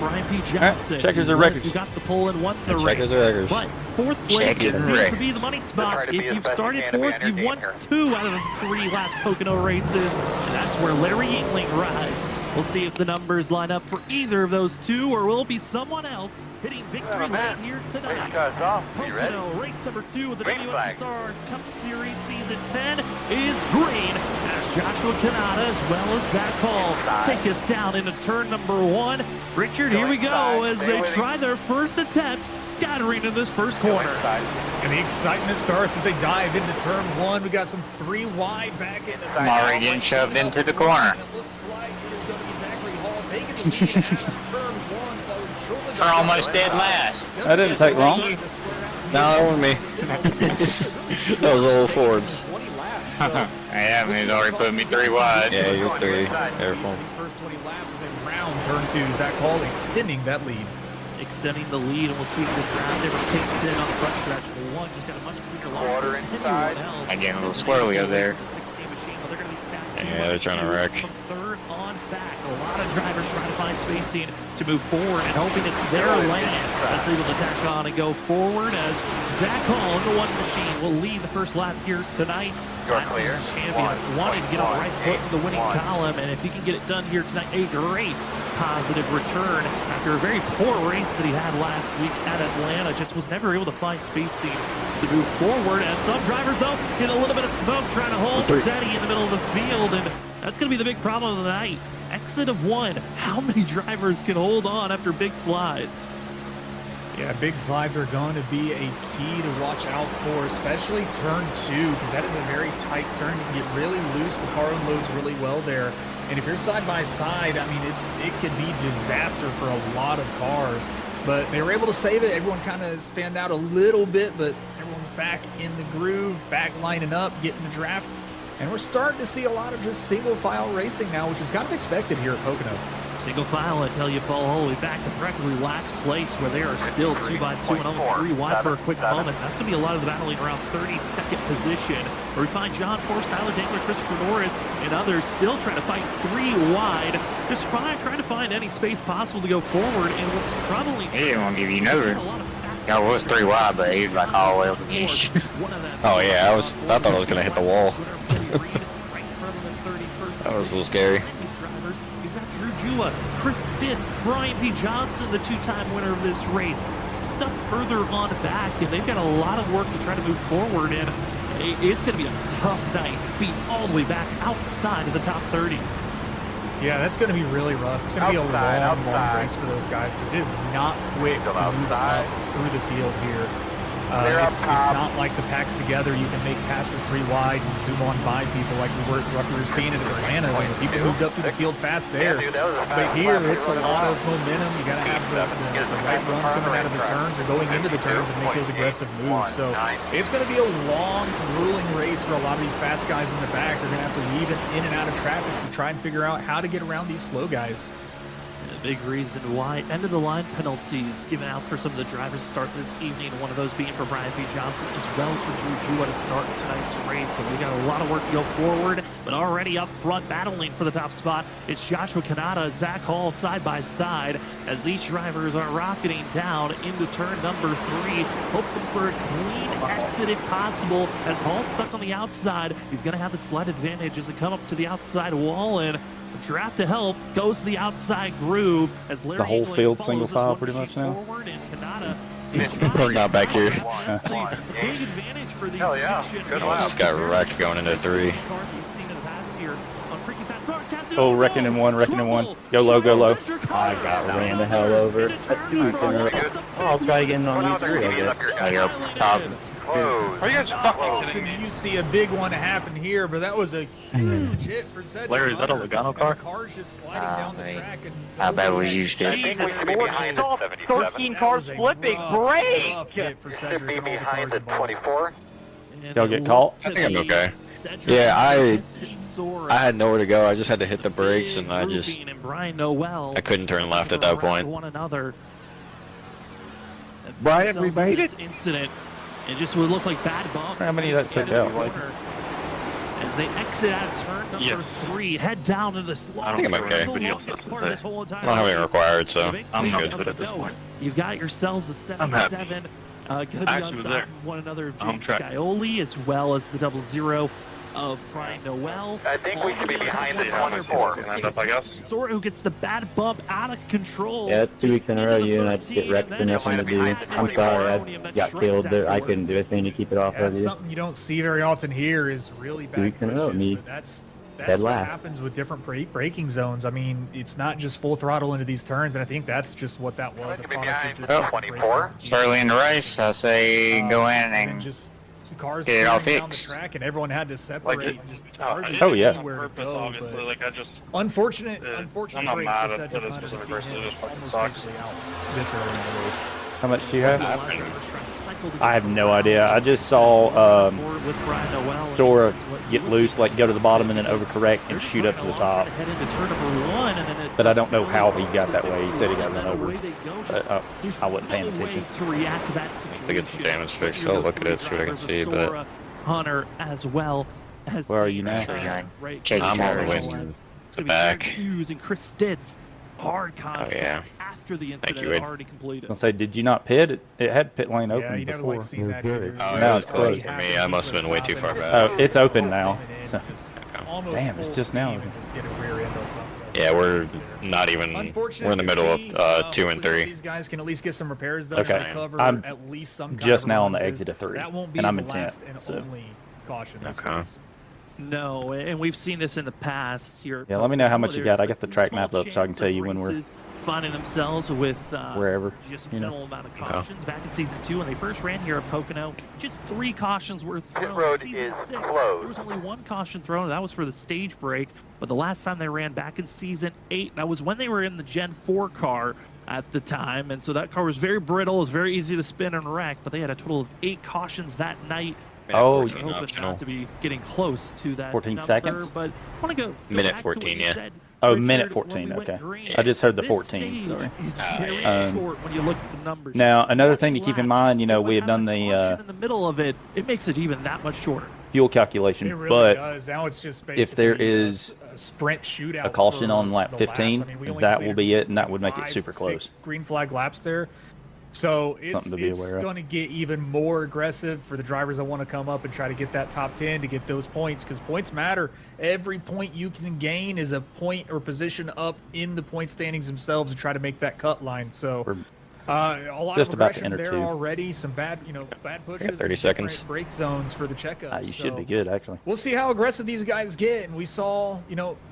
Brian P. Johnson. Checkers are records. You got the pole and won the race. Checkers are records. But fourth place seems to be the money spot. If you've started fourth, you've won 2 out of the 3 last Pocono races. And that's where Larry Yingling rides. We'll see if the numbers line up for either of those 2, or will it be someone else hitting victory lane here tonight. Pocono race number 2 of the WSSR Cup Series Season 10 is green, as Joshua Kanata as well as Zach Hall take us down into turn number 1. Richard, here we go as they try their first attempt, scattering in this first corner. And the excitement starts as they dive into turn 1. We got some 3 wide back in the I'm already getting shoved into the corner. It looks like it is going to be Zachary Hall taking the lead out of turn 1. We're almost dead last. That didn't take long. No, that wasn't me. That was old Forbes. Yeah, he's already put me 3 wide. Yeah, you're 3. Careful. These first 20 laps as they round turn 2. Zach Hall extending that lead. Extending the lead, and we'll see if the ground ever kicks in on the front stretch. One just got a much cleaner launch than anyone else. I'm getting a little swirly over there. The 16 machine, but they're going to be stacked. Yeah, they're trying to wreck. From third on back, a lot of drivers trying to find spacing to move forward and hoping it's their lane that's able to tack on and go forward, as Zach Hall in the one machine will lead the first lap here tonight. Last season champion wanting to get on the right foot in the winning column, and if he can get it done here tonight, a great positive return after a very poor race that he had last week at Atlanta. Just was never able to find spacing to move forward, as some drivers though get a little bit of smoke trying to hold steady in the middle of the field, and that's going to be the big problem of the night. Exit of 1. How many drivers can hold on after big slides? Yeah, big slides are going to be a key to watch out for, especially turn 2, because that is a very tight turn. You can get really loose. The car unloads really well there. And if you're side by side, I mean, it could be disaster for a lot of cars. But they were able to save it. Everyone kind of stand out a little bit, but everyone's back in the groove, back lining up, getting the draft. And we're starting to see a lot of just single file racing now, which is kind of expected here at Pocono. Single file until you fall all the way back to practically last place, where they are still 2 by 2 and almost 3 wide for a quick moment. That's going to be a lot of the battling around 32nd position, where we find John Force, Tyler Dangler, Christopher Norris, and others still trying to fight 3 wide, just trying to find any space possible to go forward. And what's troubling, He didn't want to give you another. Yeah, it was 3 wide, but he was like all the way over the finish. Oh yeah, I thought I was gonna hit the wall. That was a little scary. Chris Stitz, Brian P. Johnson, the 2-time winner of this race, stuck further on back, and they've got a lot of work to try to move forward in. It's going to be a tough night, being all the way back outside of the top 30. Yeah, that's going to be really rough. It's going to be a long race for those guys, because it is not quick to move up through the field here. It's not like the packs together. You can make passes 3 wide and zoom on by people like we were seeing at Atlanta when people moved up through the field fast there. But here, it's a lot of momentum. You got to have the right runs coming out of the turns or going into the turns and make those aggressive moves. So it's going to be a long, grueling race for a lot of these fast guys in the back. They're going to have to weave in and out of traffic to try and figure out how to get around these slow guys. Big reason why end of the line penalties given out for some of the drivers to start this evening, one of those being for Brian P. Johnson as well for Drew Jua to start tonight's race. So we got a lot of work to go forward, but already up front battling for the top spot, it's Joshua Kanata, Zach Hall side by side as these drivers are rocketing down into turn number 3, hoping for a clean exit if possible, as Hall's stuck on the outside. He's going to have the slight advantage as they come up to the outside wall, and draft to help goes to the outside groove as Larry the whole field single file pretty much now. We're not back here. Hell yeah. Just got wrecked going into 3. Oh, wrecking in 1, wrecking in 1. Go low, go low. I got ran the hell over. I'll try getting on E3, I guess. Top. Are you guys fucking kidding me? You see a big one happen here, but that was a huge hit for Cedric. Larry, is that a Logano car? The car's just sliding down the track. And I bet we used it. I think we could be behind at 13 cars flipping. Great! Hit for Cedric. Be behind at 24. Y'all get caught? I think I'm okay. Yeah, I had nowhere to go. I just had to hit the brakes, and I couldn't turn left at that point. Brian, we made it. Incident. It just would look like bad bumps. How many that took out? as they exit at turn number 3, head down into this long. I think I'm okay. the longest part of this whole entire I don't have any race. required, so I'm good. at this point. You've got yourselves a 77. Going to be on top of one another of James Scioli, as well as the 00 of Brian Noel. I think we should be behind the 24. Sora, who gets the bad bump out of control. Yeah, 2 weeks in a row, you and I get wrecked for nothing to do. I'm sorry, I got killed there. I couldn't do a thing to keep it off That's of you. something you don't see very often here is really 2 bad weeks in a row, pushes, me. but that's Dead what last. happens with different braking zones. I mean, it's not just full throttle into these turns, and I think that's just what that was. A product of just Oh, different brake 24. zones. It's early in the race. I say go in And and just the cars get it all flying down the fixed. track, and everyone had to separate. And just hardly Oh, yeah. knew where to go, but Like I just, unfortunate I'm not break mad for at Cedric this Hunter to see versus him this fucking almost sucks. basically out this early in the race. How much do you have? I I have no idea. I just saw Dora get loose, like go to the bottom and then overcorrect and shoot up to the top. But I don't know how he got that way. He said he got run over. I wasn't paying attention. I get the damage fixed. I'll look at it, see what I can see, but Hunter as well as Where are you now? I'm all the way to the back. Hughes and Chris Stitz. Hard contact yeah. after the incident you, had Ed. already completed. I'll say, did you not pit? It had pit lane Yeah, open you never before. like seen that either. Oh, Now yeah, it's closed. for me. I must have been way too far back. Oh, it's open now. So, Almost Damn, it's full just now. steam and just get a rear end or something. Yeah, we're not even. Unfortunate We're in the to middle see, of 2 and hopefully 3. These guys can at least get some repairs done. Okay. And recover I'm at least some kind just of now run, on the because exit of 3, That won't be and I'm the in last 10th, and so. only caution this Okay. race. No, and we've seen this in the past. Here, Yeah, let me know how much you got. I got the track map up so I can tell you when we're finding themselves with wherever, just you know. minimal amount of cautions. Back in season 2, when they first ran here at Pocono, just 3 cautions were thrown. road In season is 6, closed. there was only 1 caution thrown, and that was for the stage break. But the last time they ran back in season 8, that was when they were in the Gen 4 car at the time, and so that car was very brittle, it was very easy to spin and wreck. But they had a total of 8 cautions that night. Oh, We're yeah. hoping Optional. not to be getting close to that 14 number, seconds? but I want to go Minute back to what 14, you yeah. said, Oh, Richard, minute when 14, we went okay. green. I just heard the This 14, stage sorry. is very short when you look at the numbers. Now, another thing to Laps, keep in mind, you know, but we had done having a the caution in the middle of it, it makes it even that much shorter. fuel It calculation, really but does. Now it's just if there basically is a sprint shootout a caution for on lap the 15, laps. I mean, we only that will cleared be it, and that would make it 5, super 6 close. green flag laps there. So it's Something to be aware of. going to get even more aggressive for the drivers that want to come up and try to get that top 10 to get those points, because points matter. Every point you can gain is a point or position up in the point standings themselves to try to make that cut line. So We're a lot just of about to aggression enter there 2. already. Some bad pushes. 30 and seconds. different brake zones for the checkup. You should be good, actually. We'll see how aggressive these guys get, and we saw,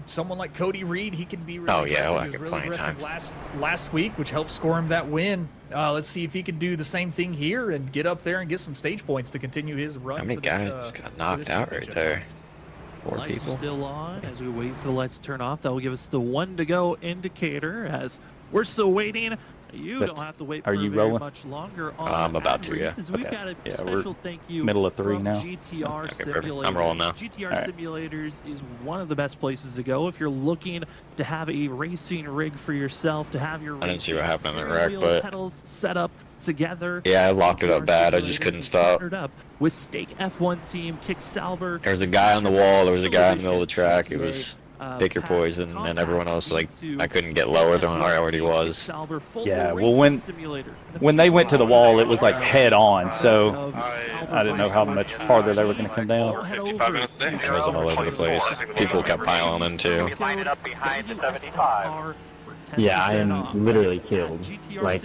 someone like Cody Reed, he can be really Oh, yeah, aggressive. well, I He was get really plenty of aggressive last week, which helped score him that win. Let's see if he can do the same thing here and get up there and get some stage points to continue his run. How many for this, guys got for knocked this out right championship. there? 4 Lights people. are still on as we wait for the lights to turn off. That will give us the 1 to go indicator as we're still waiting. You But don't have to wait are for you very rolling? much longer on I'm about to, Adrian's, yeah. as We've Okay. got a Yeah, we're special thank you middle of 3 from now. GTR Okay, perfect. Simulators. I'm rolling now. GTR All right. Simulators is one of the best places to go if you're looking to have a racing rig for yourself, to have your I didn't see what racing happened in the steering wheel, wheel, but- pedals set up together. Yeah, I locked it up GTR bad. I just Simulators couldn't is stop. partnered up with Stake F1 team, Kick Salber. There was a guy on the wall. There was a guy in the middle of the track. It was pick your Pack poison, and everyone else, like, into I couldn't get lower than I already was. Salber full Yeah, racing well, simulator. When they went to the wall, it was like head on, so Of Salber I didn't know how much farther they were going to come down. Head over It was all over the place. People kept piling in too. Lining up behind the 75. Yeah, I am literally killed. Like,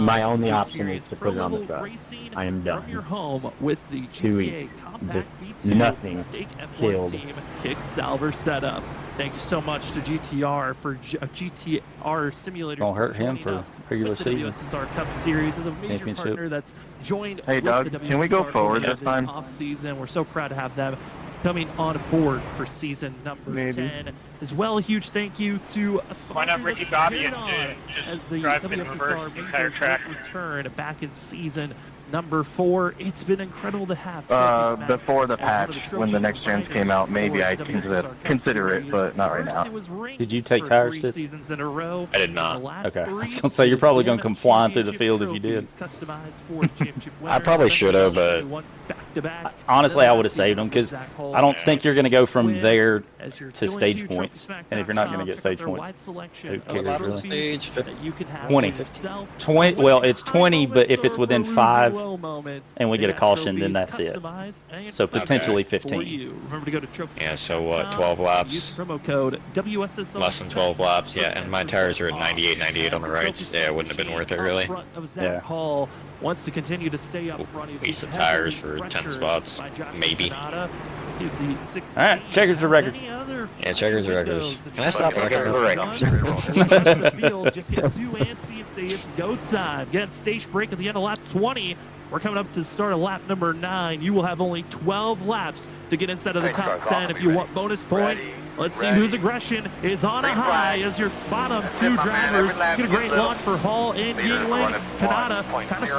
my only option is to put it on the truck. I am done. From your home with the 2 GTA weeks. Compact Just V2 nothing. Stake F1 Killed. team Kick Salver setup. Thank you so much to GTR for GTR Simulators. Don't hurt for him joining for up regular with the season. WSSR Cup Series as a major Championship. partner that's joined Hey, with Doug, the can we go WSSR forward this this time? off season. We're so proud to have them coming on board for season number Maybe. 10. As well, a huge thank you to a sponsor Why not Ricky that's Bobby cheered and on just as the drive in WSSR reverse the entire major track? return back in season number 4. It's been incredible to have. Before the patch, when the next gens came out, maybe I'd consider it, but not right now. Did you take tires, Sid? Seasons in a row. I did not. Okay, I was gonna say, you're probably gonna come flying through the field if you did. Customized for the championship I probably winners. should have, but They won back honestly, I would have saved them because I don't think you're going to go from there to stage points. And if you're not going to get stage points, who cares really? Stage 20. Well, it's 20, but if it's within 5 and we get a caution, then that's it. So potentially 15. Yeah, so what, 12 laps? Less than 12 laps, yeah, and my tires are at 98 on the right. Yeah, it wouldn't have been worth it, really. Yeah. Wants to continue to stay up front. Waste of tires for 10 spots, maybe. All right, checkers are records. Yeah, checkers are records. Can I stop record? Just get too antsy and say it's go time. Get stage break at the end of lap 20. We're coming up to the start of lap number 9. You will have only 12 laps to get inside of the top 10 if you want bonus points. Let's see whose aggression is on a high as your bottom 2 drivers get a great launch for Hall and Yingling. Kanata kind of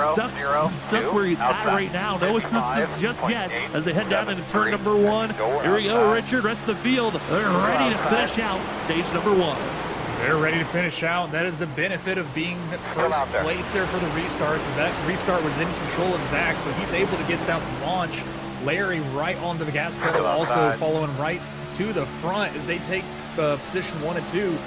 stuck where he's at right now. No assistance just yet as they head down into turn number 1. Here we go, Richard. Rest of the field. They're ready to finish out stage number 1. They're ready to finish out. That is the benefit of being first place there for the restarts. Is that restart was in control of Zach, so he's able to get that launch. Larry right onto the gas pedal, also following right to the front as they take position 1 and 2.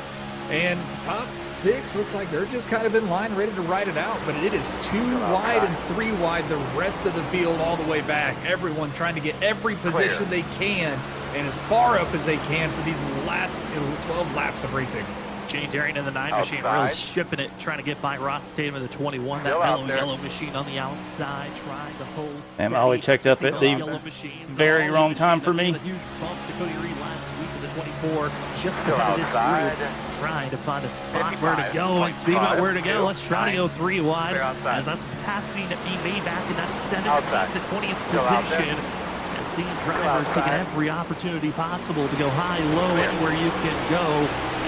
And top 6 looks like they're just kind of in line, ready to ride it out. But it is 2 wide and 3 wide, the rest of the field all the way back. Everyone trying to get every position they can and as far up as they can for these last 12 laps of racing. Shane Darian in the 9 machine really shipping it, trying to get by Ross Tatum in the 21. That yellow machine on the outside, trying to hold steady. I always checked up at the very wrong time for me. Huge bump to Cody Reed last week in the 24, just ahead of this group, trying to find a spot where to go. And speaking about where to go, let's try to go 3 wide as that's passing B May back in that 17th to 20th position. Seeing drivers taking every opportunity possible to go high, low, anywhere you can go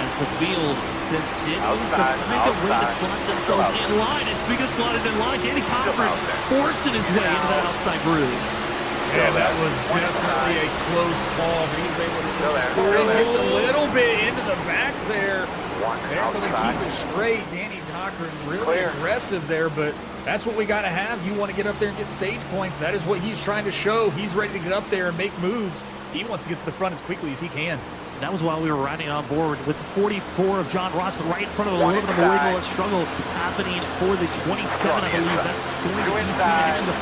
as the field continues to find a way to slide themselves in line. And speaking of sliding in line, Danny Cochran forcing his way into that outside groove. Yeah, that was definitely a close call. He was able to push his car in, gets a little bit into the back there. Able to keep it straight. Danny Cochran really aggressive there, but that's what we got to have. You want to get up there and get stage points. That is what he's trying to show. He's ready to get up there and make moves. He wants to get to the front as quickly as he can. That was while we were riding on board with the 44 of John Ross, but right in front of a little bit of a wiggle and struggle happening for the 27, I believe. That's going to be seen. Actually, the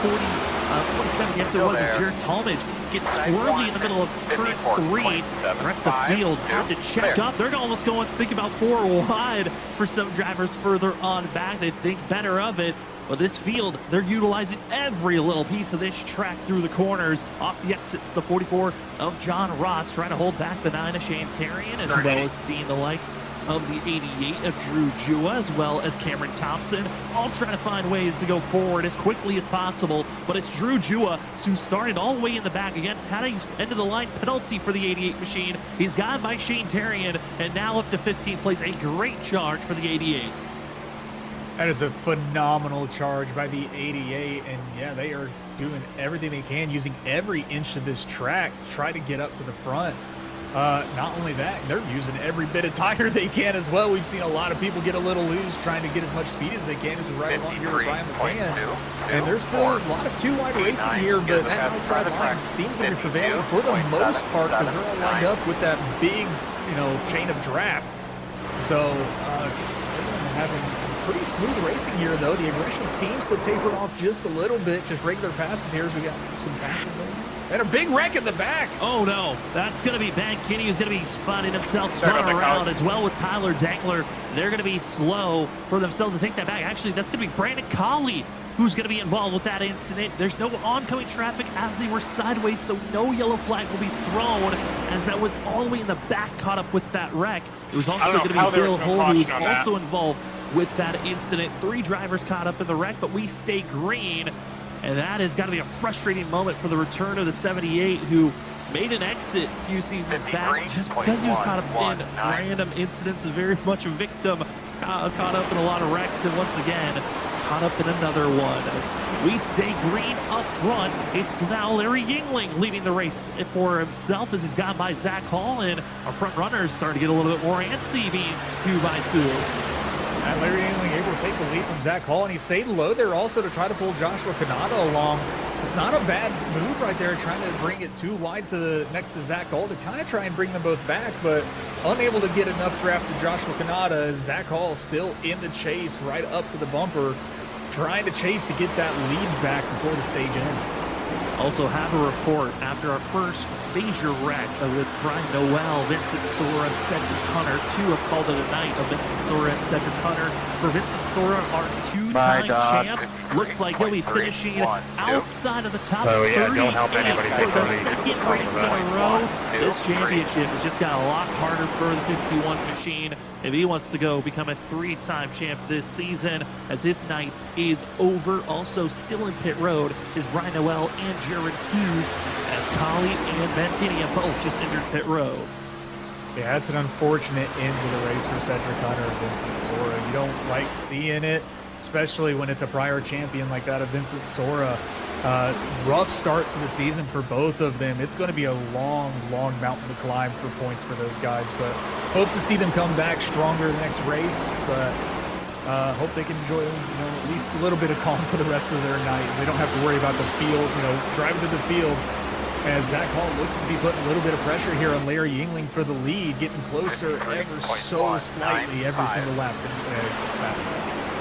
47, yes, it was. Jared Talmadge gets squirrely in the middle of turn 3. The rest of the field had to check up. They're almost going to think about 4 wide for some drivers further on back. They think better of it. But this field, they're utilizing every little piece of this track through the corners. Off the exits, the 44 of John Ross trying to hold back the 9 of Shane Tarian, as well as seeing the likes of the 88 of Drew Jua, as well as Cameron Thompson, all trying to find ways to go forward as quickly as possible. But it's Drew Jua who started all the way in the back against, had a end of the line penalty for the 88 machine. He's gone by Shane Tarian, and now up to 15th place. A great charge for the 88. That is a phenomenal charge by the 88, and yeah, they are doing everything they can, using every inch of this track to try to get up to the front. Not only that, they're using every bit of tire they can as well. We've seen a lot of people get a little loose, trying to get as much speed as they can as we ride along here with Brian McCann. And there's still a lot of 2-wide racing here, but that outside line seems to be prevailing for the most part because they're all lined up with that big, chain of draft. So everyone having pretty smooth racing here, though. The aggression seems to taper off just a little bit. Just regular passes here as we got some passing going. And a big wreck in the back. Oh, no. That's going to be Ben Kinney, who's going to be spotting himself spun around, as well with Tyler Dangler. They're going to be slow for themselves to take that back. Actually, that's going to be Brandon Colley who's going to be involved with that incident. There's no oncoming traffic as they were sideways, so no yellow flag will be thrown, as that was all the way in the back caught up with that wreck. It was also going to be Bill Hull, who's also involved with that incident. 3 drivers caught up in the wreck, but we stay green. And that has got to be a frustrating moment for the return of the 78, who made an exit a few seasons back just because he was caught up in random incidents, and very much a victim, caught up in a lot of wrecks, and once again, caught up in another one. As we stay green up front, it's now Larry Yingling leading the race for himself as he's gone by Zach Hall, and our front runners starting to get a little bit more antsy, being 2x2. Larry Yingling able to take the lead late from Zach Hall, and he stayed low there also to try to pull Joshua Kanata along. It's not a bad move right there, trying to bring it too wide to next to Zach Hall to kind of try and bring them both back, but unable to get enough draft to Joshua Kanata. Zach Hall still in the chase right up to the bumper, trying to chase to get that lead back before the stage end. Also have a report after our first major wreck with Brian Noel, Vincent Sora, Cedric Hunter. 2 have called it a night of Vincent Sora and Cedric Hunter. For Vincent Sora, our 2-time champ, looks like he'll be finishing outside of the top 38 for the second race in a row. This championship has just got a lot harder for the 51 machine if he wants to go become a 3-time champ this season, as his night is over. Also still in pit road is Brian Noel and Jared Hughes, as Collie and Mantinia both just entered pit road. Yeah, that's an unfortunate end to the race for Cedric Hunter and Vincent Sora. You don't like seeing it, especially when it's a prior champion like that of Vincent Sora. Rough start to the season for both of them. It's going to be a long, long mountain to climb for points for those guys, but hope to see them come back stronger the next race. But hope they can enjoy, at least a little bit of calm for the rest of their night, as they don't have to worry about the field, driving to the field. As Zach Hall looks to be putting a little bit of pressure here on Larry Yingling for the lead, getting closer ever so slightly every single lap.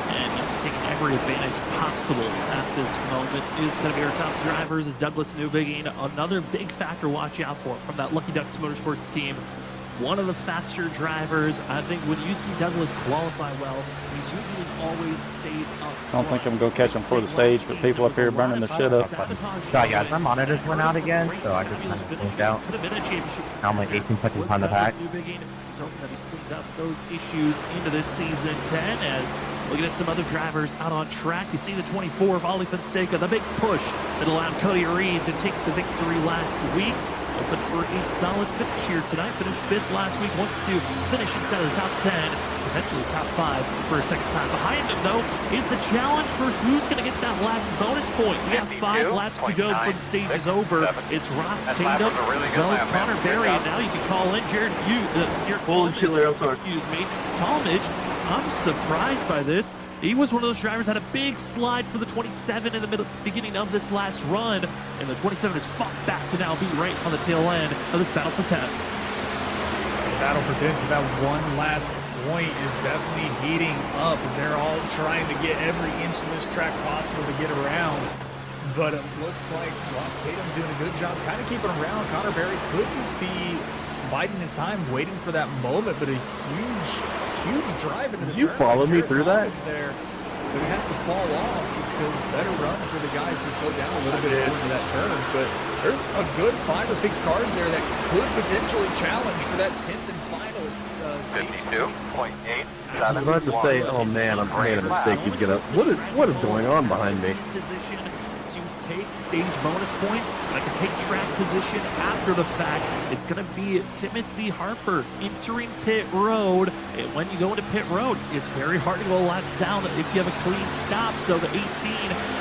And taking every advantage possible at this moment is going to be our top drivers, is Douglas Newbigging. Another big factor watch out for from that Lucky Ducks Motorsports team. One of the faster drivers. I think when you see Douglas qualify well, he's usually always stays up. I don't think I'm going to catch him before the stage, but people up here burning the shit up. Sorry guys, my monitors went out again, so I just kind of blinked out. Now I'm like 18 seconds on the pack. He's hoping that he's cleaned up those issues into this season 10, as looking at some other drivers out on track. You see the 24 of Ollie Fonseca, the big push that allowed Cody Reed to take the victory last week. Open for a solid finish here tonight. Finished 5th last week. Wants to finish inside of the top 10, potentially top 5 for a second time. Behind him, though, is the challenge for who's going to get that last bonus point. We have 5 laps to go before the stage is over. It's Ross Tatum as well as Connor Berry. And now you can call in Jared Talmadge. I'm surprised by this. He was one of those drivers, had a big slide for the 27 in the beginning of this last run, and the 27 is fought back to now be right on the tail end of this battle for 10th. The battle for 10th for that one last point is definitely heating up, as they're all trying to get every inch of this track possible to get around. But it looks like Ross Tatum's doing a good job kind of keeping around. Connor Berry could just be biding his time, waiting for that moment, but a huge drive into the turn. You follow me through that? There, but it has to fall off just because better run for the guys to slow down a little bit into that turn. But there's a good 5 or 6 cars there that could potentially challenge for that 10th and final stage. 52.8. I was about to say, oh man, I'm made a mistake. He's gonna. What is going on behind me? Position to take stage bonus points. I can take track position after the fact. It's going to be Timothy Harper entering pit road. And when you go into pit road, it's very hard to go a lap down if you have a clean stop. So the 18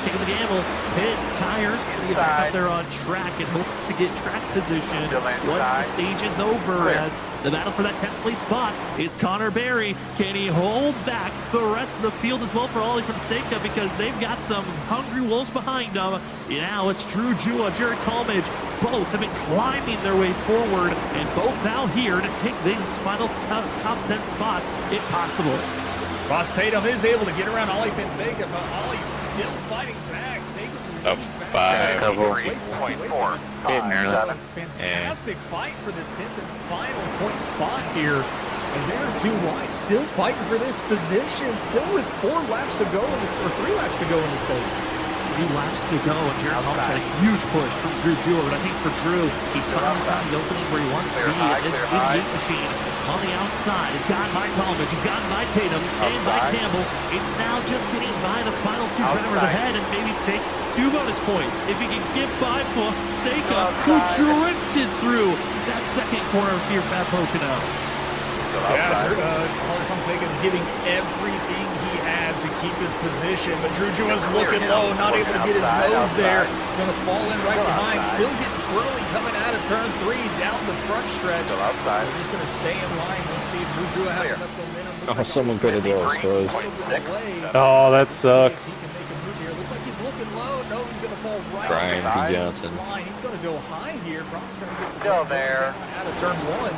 taking the gamble, pit tires, and get back up there on track and hopes to get track position once the stage is over. As the battle for that 10th place spot, it's Connor Berry. Can he hold back the rest of the field as well for Ollie Fonseca, because they've got some hungry wolves behind them. Now it's Drew Jua, Jared Talmadge. Both have been climbing their way forward, and both now here to take these final top 10 spots if possible. Ross Tatum is able to get around Ollie Fonseca, but Ollie's still fighting back, taking the lead back. Fantastic fight for this 10th and final point spot here, as they're too wide, still fighting for this position, still with 4 laps to go in this, or 3 laps to go in the stage. 3 laps to go, and Jared Talmadge had a huge push from Drew Jewell. But I think for Drew, he's finally found the opening where he wants to be in this 88 machine. On the outside, it's gotten by Talmadge, it's gotten by Tatum, and by Campbell. It's now just getting by the final 2 drivers ahead and maybe take 2 bonus points. If he can get by Fonseca, who drifted through that second corner here at Pocono. Ollie Fonseca is giving everything he has to keep his position, but Drew Jua's looking low, not able to get his nose there. Going to fall in right behind, still getting swirly coming out of turn 3 down the front stretch. We're just going to stay in line. We'll see if Drew Jua has enough momentum Oh, someone could have well exposed. Oh, that sucks. He can make a move here. Looks like he's looking low. No, he's going to fall right Brian on P. the Johnson. line. He's going to go high here. Probably trying to get the Still ball there. out of turn one.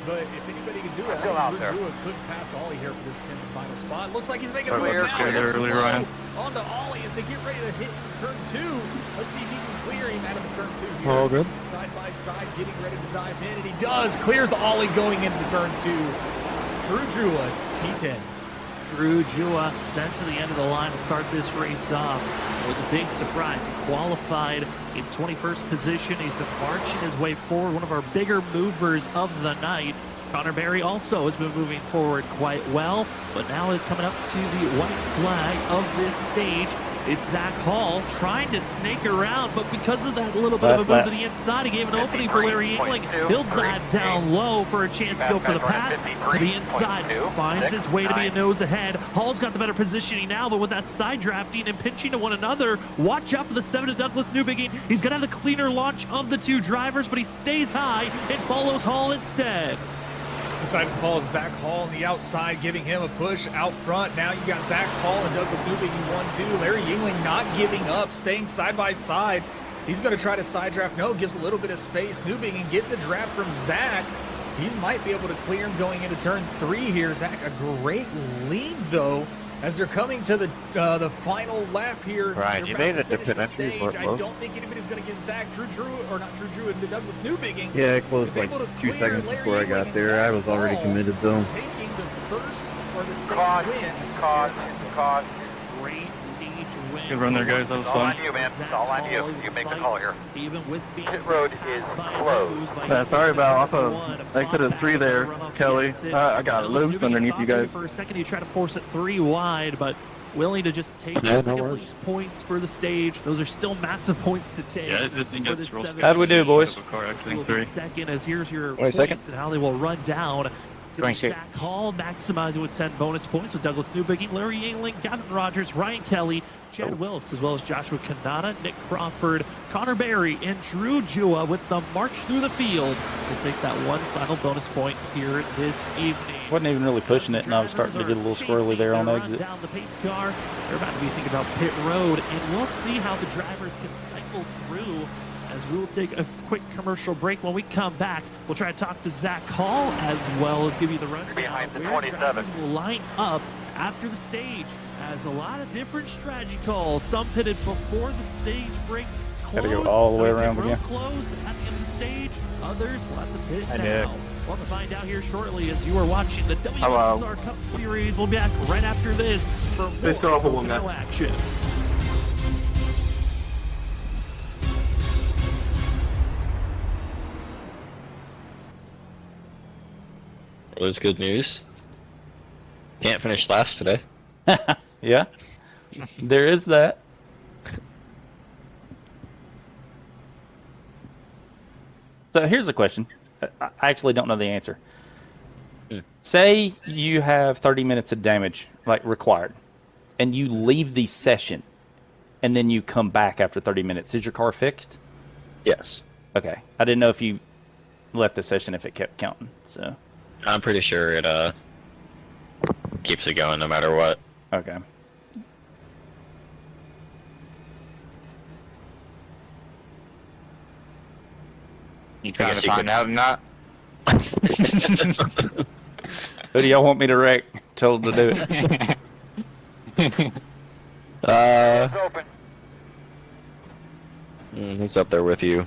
But if anybody can do it, Still out there. Drew could pass Ollie here for this 10th and final spot. Looks like he's making a Clear, move now. clear Looks early, low. Ryan. Onto Ollie as they get ready to hit turn two. Let's see if he can clear him out of the turn two here. All good. Side by side, getting ready to dive in, and he does. Clears Ollie going into turn two. Drew Jua, P10. Drew Jua sent to the end of the line to start this race off. It was a big surprise. He qualified in 21st position. He's been marching his way forward, one of our bigger movers of the night. Connor Berry also has been moving forward quite well, but now coming up to the white flag of this stage, it's Zach Hall trying to snake around, but because of that little bit of a move to the inside, he gave an opening for Larry Yingling. He'll dive down low for a chance to go for the pass to the inside. Finds his way to be a nose ahead. Hall's got the better positioning now, but with that side drafting and pinching to one another, watch out for the 7 to Douglas Newbigin. He's going to have the cleaner launch of the two drivers, but he stays high and follows Hall instead. Decided to follow Zach Hall on the outside, giving him a push out front. Now you got Zach Hall and Douglas Newbigin 1-2. Larry Yingling not giving up, staying side by side. He's going to try to side draft. No, gives a little bit of space. Newbigin getting the draft from Zach. He might be able to clear him going into turn 3 here. Zach, a great lead though, as they're coming to the final lap here. Right, you made it to pit entry. I don't think anybody's going to get Zach Drew into Douglas Newbigin. Yeah, it closed like 2 seconds before I got there. I was already committed though. Taking the first or the stage Caution, win. caution. Great stage win. Good run there, guys. That was It's all fun. on you, man. It's all on you. You make the call here. Even with being Pit road is closed. Yeah, sorry about off of exit 3 there, Kelly. I got loose underneath you guys. For a second, he tried to force it 3 wide, but willing to just take the second place points for the stage. Those are still massive points to take. Yeah, I think for that's the real. 7th How'd we do, boys? Second, as here's your 22nd. points and how they will run down. To 26. Zach Hall, maximizing with 10 bonus points with Douglas Newbigin, Larry Yingling, Gavin Rogers, Ryan Kelly, Chad Wilkes, as well as Joshua Kanata, Nick Crawford, Connor Berry, and Drew Jua with the march through the field. We'll take that one final bonus point here this evening. Wasn't even really pushing it, and I was starting to get a little squirrely there on exit. Down the pace car. They're about to be thinking about pit road, and we'll see how the drivers can cycle through. As we will take a quick commercial break. When we come back, we'll try to talk to Zach Hall as well as give you the rundown Behind the where 27. drivers will line up after the stage. As a lot of different strategy calls. Some pitted before the stage break. Gotta go all the way around again. again. Closed at the end of the stage. Others will have to pit I now. did. We'll have to find out here shortly as you are watching the WSSR Cup Series. We'll be back right after this for Let's go off of one, Pocono guys. action. Well, that's good news. Can't finish last today. Yeah, there is that. So here's a question. I actually don't know the answer. Say you have 30 minutes of damage, like required, and you leave the session, and then you come back after 30 minutes. Is your car fixed? Yes. Okay. I didn't know if you left the session if it kept counting. So. I'm pretty sure it keeps it going no matter what. Okay. You trying guess to you find could- out or not? Who do y'all want me to wreck? Told to do it. It's open. Who's up there with you?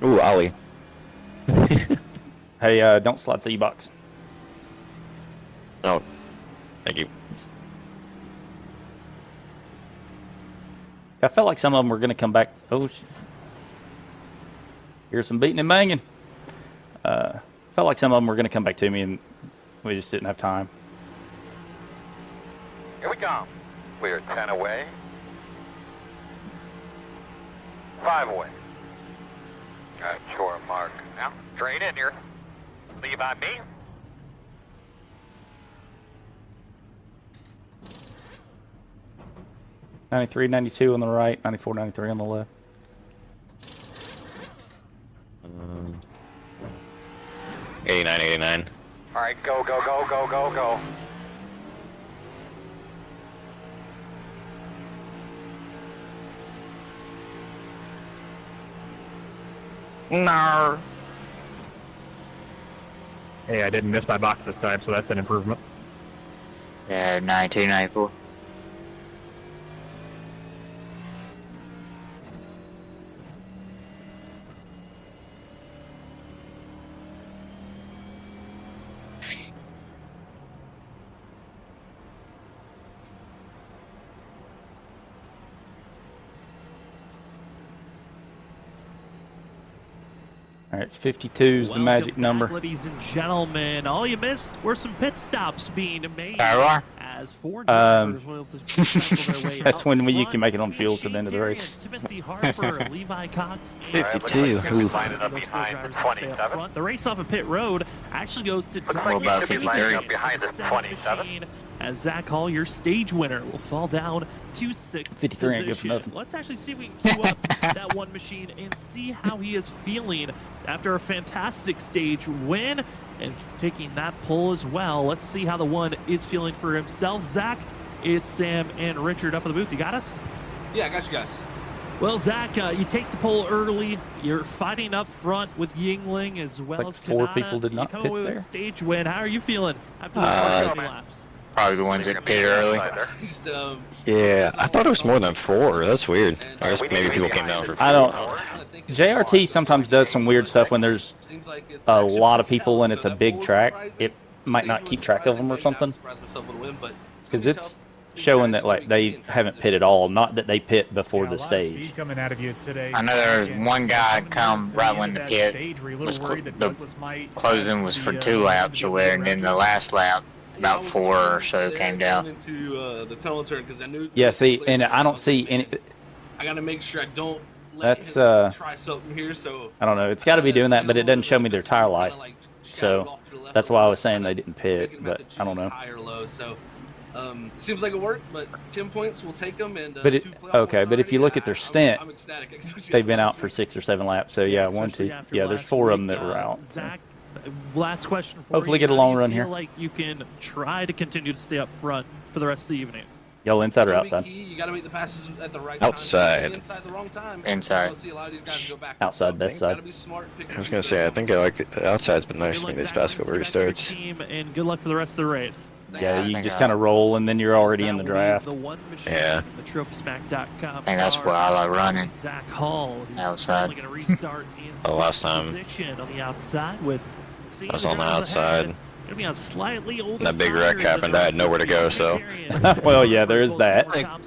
Ooh, Ollie. Hey, don't slide to E-box. Oh, thank you. I felt like some of them were going to come back. Oh, here's some beating and banging. Felt like some of them were going to come back to me, and we just didn't have time. Here we go. We're 10 away. 5 away. Got shore mark. Now, straight in here. Leave on me. '93, '92 on the right, '94, '93 on the left. 89, 89. All right, go, go, go, go, go, go. No. Hey, I didn't miss my box this time, so that's an improvement. Yeah, 92, 94. All right, 52 is the magic number. Ladies and gentlemen, all you missed were some pit stops being made. As four Um, drivers will cycle their way That's up when you front. can make it on fuel to the end of the race. Shane Terry, Timothy Harper, Levi Cox, and 52. Who's lining up behind the 27? The race off of pit road actually goes to Looks like about he should be 53. lining up behind the 27. machine, as Zach Hall, your stage winner, will fall down to 6th 53 ain't good for position. nothing. Let's actually see if we can queue up that one machine and see how he is feeling after a fantastic stage win and taking that pole as well. Let's see how the one is feeling for himself. Zach, it's Sam and Richard up in the booth. You got us? Yeah, I got you guys. Well, Zach, you take the pole early. You're fighting up front with Yingling as well Like as 4 Kanata. people did You not come pit away with there. a stage win. How are you feeling after the first 20 laps? Probably the ones that pitted early. Just, Yeah, I thought it was more than 4. That's weird. I guess We need maybe to be people came behind down the for I don't. JRT JRT sometimes does some weird stuff when there's a lot of people and it's a big track. It might not keep track of them or something. Because it's showing that like they haven't pit at all, not that they pit before Yeah, the a lot of stage. speed coming out of you today. I know there was one guy come right when the pit was the closing was for 2 laps or where, and then the last lap, about 4 or so came down. Into the tunnel turn because I knew. Yeah, see, and I don't see any. I gotta make sure I don't. That's try something here, so. I don't know. It's got to be doing that, but it doesn't show me their tire life. So that's why I was saying they didn't pit, but I don't know. High or low, so. It seems like it worked, but 10 points, we'll take them. And, But it, 2 playoff okay, points but if you already. look at their stint, I'm ecstatic. they've been out for 6 or 7 laps. So yeah, 1, 2, yeah. There's 4 of them that were out. so. Zach, last question for Hopefully you. get a long How do you run feel here. like you can try to continue to stay up front for the rest of the evening? Y'all inside or It's gonna outside? be key. You gotta make the passes at the right Outside. time. Inside the wrong time. Inside. You'll see a lot of these guys go back. Outside, best Gotta side. be smart, pick I was gonna say, I think the outside's been nice Good to luck, me these Zach. past couple Congrats to your restarts. team, and good luck for the rest of the race. Yeah, you think just I- kind of roll and then you're already in the That will leave draft. The one machine Yeah. from the TrophySmack.com. I think that's why I like running. Zach Hall, who's Outside. going to restart in Oh, last 6th time position on the outside with. I was on the outside. Gonna be on slightly older That big wreck tires happened, than I had nowhere to go, so. Well, yeah, there is that.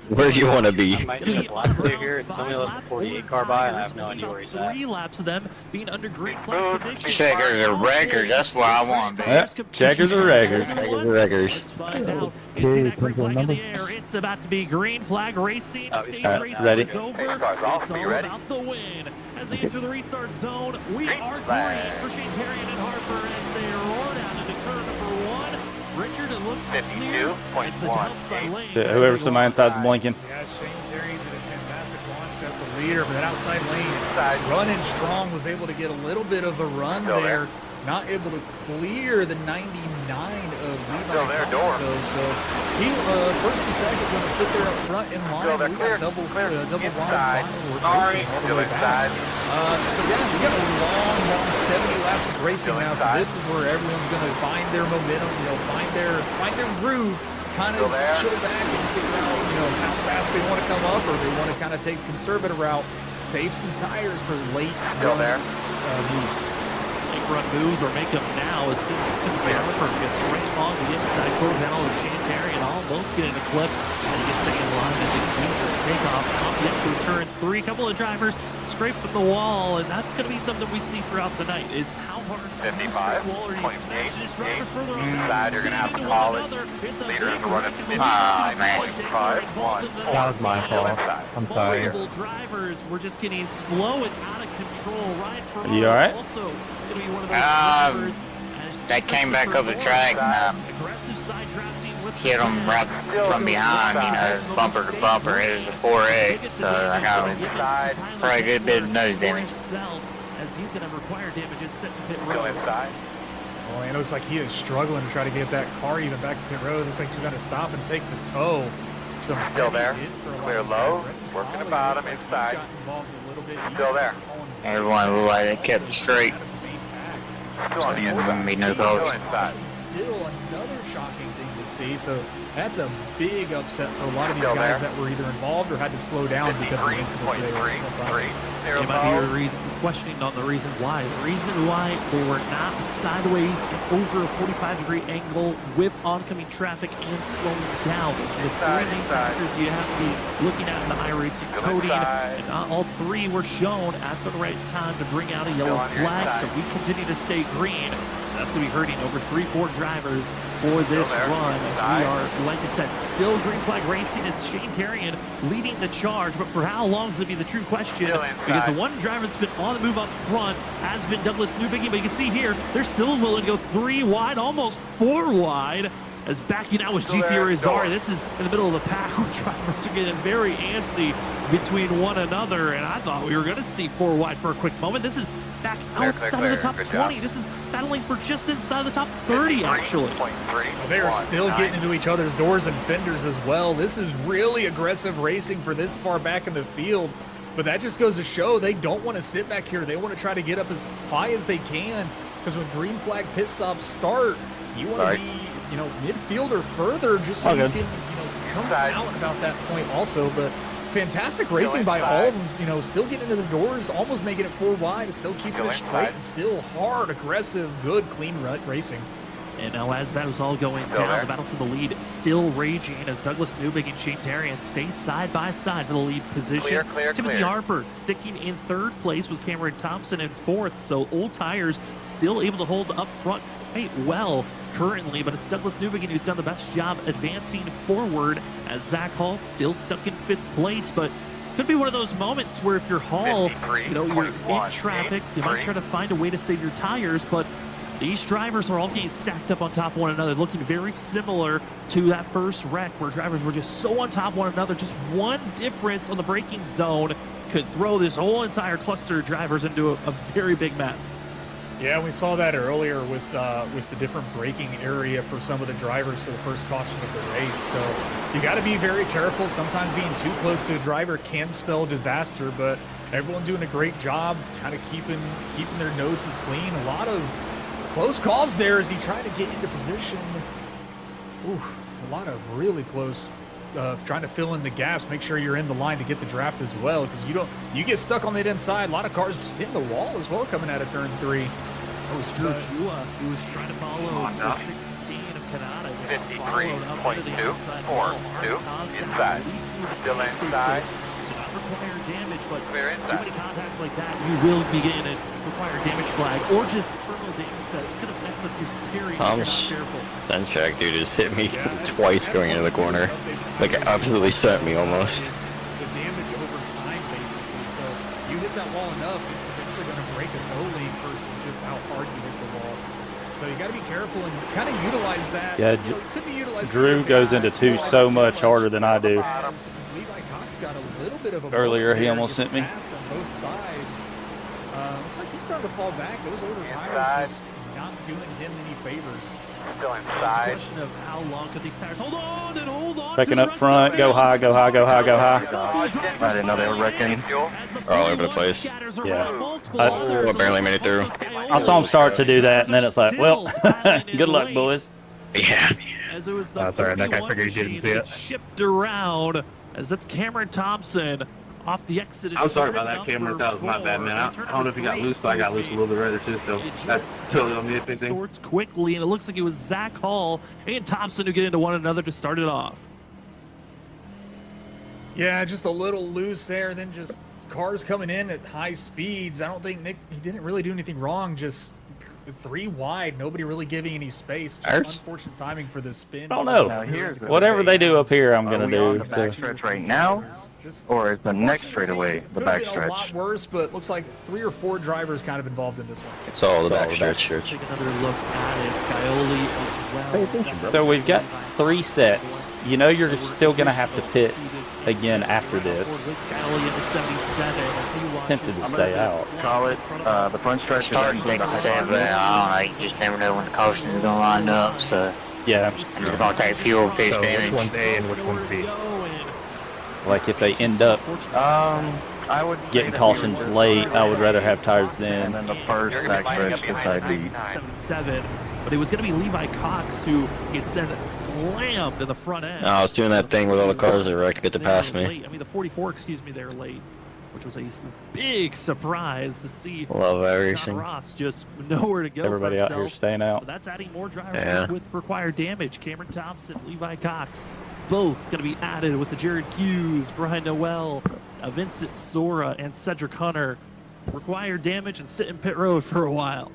Where do you want to be? I might need a block clear here. It's only a 48 car by. I have no idea where he's at. 3 laps of them being under green flag conditions. Checkers or wreckers, that's where I want to be. Yep, checkers or wreckers. Checkers or wreckers. Let's find out. You see that green flag in the air. It's about to be green flag racing. Stage racing ready. is over. All It's be all ready. about the win. As they enter the restart zone, we Green are flag. green for Shane Terry and Harper as they roar down into turn number 1. Richard, it looks clear as the outside lane. Whoever's to my inside's blinking. Yeah, Shane Terry did a fantastic launch as the leader, but that outside lane running strong was able to get a little bit of a run Still there. Not able to clear the 99 of Levi Still there, Cox, door. though. So he first and second going to sit there up front in line. Still there, We clear, got double inside. line final. We're Sorry, racing all the still way back. inside. But yeah, we got a long 70 laps of racing Still now. So inside. this is where everyone's going to find their momentum, find their groove, kind of Still there. chill back and figure out, how fast they want to come up, or they want to kind of take a conservative route, save some tires for late Still there. moves. Late run moves or make them now as Timothy Harper gets right along the inside Corvallo of Shane Terry and almost getting a clip. And he gets staying in line and just waiting for a takeoff off the exit of turn 3. A couple of drivers scraping the wall, and that's going to be something we see throughout the night is how hard 55, wall or do you smash these drivers further on Inside, you're going to have to call it. Leader in the run at 50. Ah, man. 5, 1, 4. That was my fault. I'm sorry. Multiple drivers were just getting slow and out of control. Ryan Ferraro You all right? also going to be one of those drivers. as They came back up the track and aggressive side drafting with hit them right from behind, bumper to bumper. It was a 4X, so I got probably a good bit of nose damage. Himself, as he's going to require damage and set to pit Still road. inside. Well, it looks like he is struggling to try to get that car even back to pit road. Looks like she's going to stop and take the tow. Still there. Clear low. Working the bottom inside. Still there. Everyone looked like they kept it straight. Still Be no calls. Still another shocking thing to see. So that's a big upset for a lot of these guys that were either involved or had to slow down because of the incidents they were. It might be a reason, questioning on the reason why. The reason why they were not sideways and over a 45-degree angle with oncoming traffic and slowing down. Those are the three main factors you have to be looking at in the iRacing coding. And not all three were shown at the right time to bring out a yellow flag. So we continue to stay green. That's going to be hurting over 3-4 drivers for this run. As we are, like you said, still green flag racing. It's Shane Terrian leading the charge, but for how long is going to be the true question? Because the one driver that's been on the move up front has been Douglas Newbigin, but you can see here, they're still willing to go 3 wide, almost 4 wide. As backing out was GT Rizari. This is in the middle of the pack where drivers are getting very antsy between one another, and I thought we were going to see 4 wide for a quick moment. This is back outside of the top 20. This is battling for just inside the top 30, actually. They are still getting into each other's doors and fenders as well. This is really aggressive racing for this far back in the field, but that just goes to show they don't want to sit back here. They want to try to get up as high as they can, because when green flag pit stops start, you want to be, midfield or further, just so you can, come out about that point also. But fantastic racing by all of them, still getting into the doors, almost making it 4 wide, and still keeping it straight, and still hard, aggressive, good, clean racing. And now as that is all going down, the battle for the lead still raging as Douglas Newbigin and Shane Terrian stay side by side for the lead position. Timothy Harper sticking in 3rd place with Cameron Thompson in 4th. So Old Tires still able to hold up front quite well currently, but it's Douglas Newbigin who's done the best job advancing forward as Zach Hall still stuck in 5th place. But could be one of those moments where if you're Hall, you're in traffic, you might try to find a way to save your tires, but these drivers are all getting stacked up on top of one another, looking very similar to that first wreck where drivers were just so on top of one another. Just one difference on the braking zone could throw this whole entire cluster of drivers into a very big mess. Yeah, we saw that earlier with the different braking area for some of the drivers for the first caution of the race. So you got to be very careful. Sometimes being too close to a driver can spell disaster, but everyone doing a great job kind of keeping their noses clean. A lot of close calls there as he tried to get into position. Ooh, a lot of really close trying to fill in the gaps, make sure you're in the line to get the draft as well, because you get stuck on that inside. A lot of cars just hitting the wall as well coming out of turn 3. That was Drew Chua, who was trying to follow the 16 of Canada. 53.242 inside. Still inside. To not require damage, but too many contacts like that, you will begin and require damage flag or just terminal damage that it's going to mess up your steering if you're not careful. That track dude just hit me twice going into the corner. Like, it absolutely sent me almost. The damage over time, basically. So you hit that wall enough, it's eventually going to break a toe link versus just how hard you hit the wall. So you got to be careful and kind of utilize that. Yeah, could be utilized Drew goes into 2 so much harder than I do. Levi Cox got a little bit of a earlier, he almost sent me. On both sides. Looks like he's starting to fall back. Those older tires just not doing him any favors. Still inside. It's a question of how long could these tires hold on and hold on. Picking up front, go high, go high, go high, go high. I didn't know they were wrecking. All over the place. Yeah. I barely made it through. I saw him start to do that, and then it's like, well, good luck, boys. Yeah. As it was the That's all right. That guy figured he didn't see it. Shipped around as that's Cameron Thompson off the exit. I'm sorry about that, Cameron. That was my bad, man. I don't know if he got loose, so I got loose a little bit right there, too. So that's totally on me, if anything. Sorts quickly, and it looks like it was Zach Hall and Thompson who get into one another to start it off. Yeah, just a little loose there, then just cars coming in at high speeds. I don't think he didn't really do anything wrong, just 3 wide, nobody really giving any space. Just unfortunate timing for the spin. I don't know. Whatever they do up here, I'm going to do. On the backstretch right now. Or is the next straightaway the Could have been a lot backstretch? worse, but looks like 3 or 4 drivers kind of involved in this one. It's all the backstretch. Take another look at it. Scioli as well. Pay attention, bro. So we've got 3 sets. You know you're still going to have to pit again after this. Tempted to stay out. Call it. The front stretch. Starting takes 7. I don't know. You just never know when the caution is going to line up. So Yeah, it's going to take fuel pitch So which damage. one's A and which one's B? like if they end up I would getting cautions late, I would rather have tires And then. then the first backstretch beside B. 77, but it was going to be Levi Cox who gets then slammed in the front end. I was doing that thing with all the cars that wrecked to get to pass me. Late. I mean, the 44, excuse me, they're late, which was a big surprise to see. Love iRacing. John Ross just nowhere to go. Everybody for out here himself. staying out. But that's adding more drivers Yeah. with required damage. Cameron Thompson, Levi Cox, both going to be added with the Jared Hughes, Brian Noel, Vincent Sora, and Cedric Hunter. Required damage and sit in pit road for a while.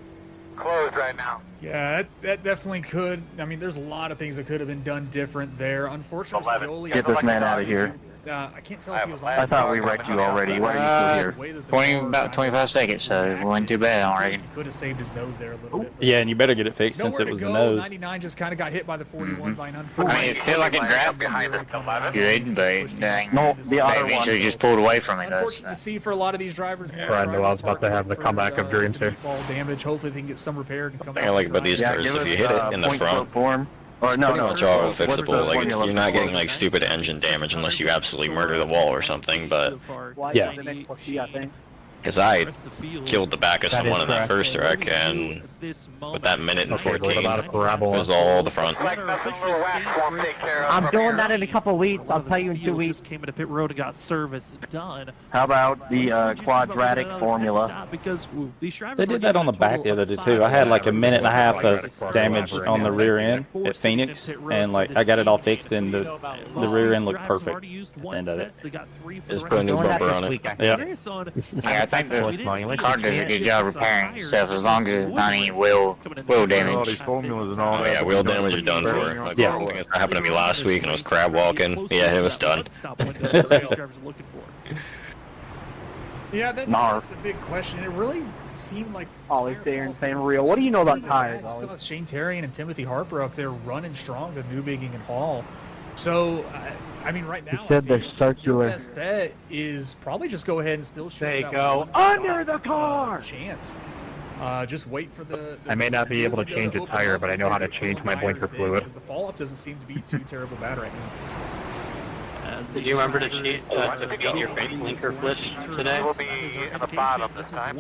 Closed right now. Yeah, that definitely could. I mean, there's a lot of things that could have been done different there. Unfortunately, 11. Scioli, Get this man out of here. I can't tell if he was on. I thought we wrecked you already. Why are you still here? 20, about 25 seconds, so it wasn't too bad, I reckon. He could have saved his nose there a little bit. Yeah, and you better get it fixed since Nowhere it was to the go. nose. 99 just kind of got hit by the 41 by an I unfortunate. mean, it feel like it grabbed behind us, 11. good, but dang. No, the They other one. eventually just pulled away from it. Unfortunate to see for a lot of these drivers. more Right, no, I was drivers about to have the for comeback of dreams here. Ball damage. Hopefully they can get some repaired and come The back. thing I like about these Yeah, cars, give if us, you hit it in the point front, form. Or it's no, pretty no. much all What is the fixable. Like, formula you're not for getting it? like stupid engine damage unless you absolutely murder the wall or something. But Yeah. because I killed the back of That is someone in that correct. first wreck, and with that minute and Okay, what 14, about a it parabola? was all the front. Like nothing, little wax won't take care of I'm from doing here. that in a couple weeks. I'll tell you in 2 weeks. Just came into pit road and got service done. How about the quadratic formula? Because these drivers They did that on the back the other day too. I had like a minute and a half of damage on the rear end at Phoenix, and like I got it all fixed, and the rear end looked perfect at the end of it. Just put a new Doing that bumper this on it. week, I Yeah. Yeah, I think Well, the it's fine. Let's car does a good job repairing itself as long as it's not any wheel damage. formulas and all Oh yeah, wheel damage is done for. Like, Yeah. that happened to me last week, and I was crab walking. Yeah, it was done. Yeah, that's a big question. It really seemed like Always there and saying real. What do you know about tires? You still have Shane Terrian and Timothy Harper up there running strong to Newbigging and Hall. So, I mean, right now, said I they're feel circular. Your best bet is probably just go ahead and still shoot They that go one under stop, the car. Chance. Just wait for the I may not be able to to change a open tire, up but I know how to and change get my tires blinker then, fluid. because the fall off doesn't seem to be too terrible bad right now. Do you remember to get your blinker flips today? We'll be in the bottom this time.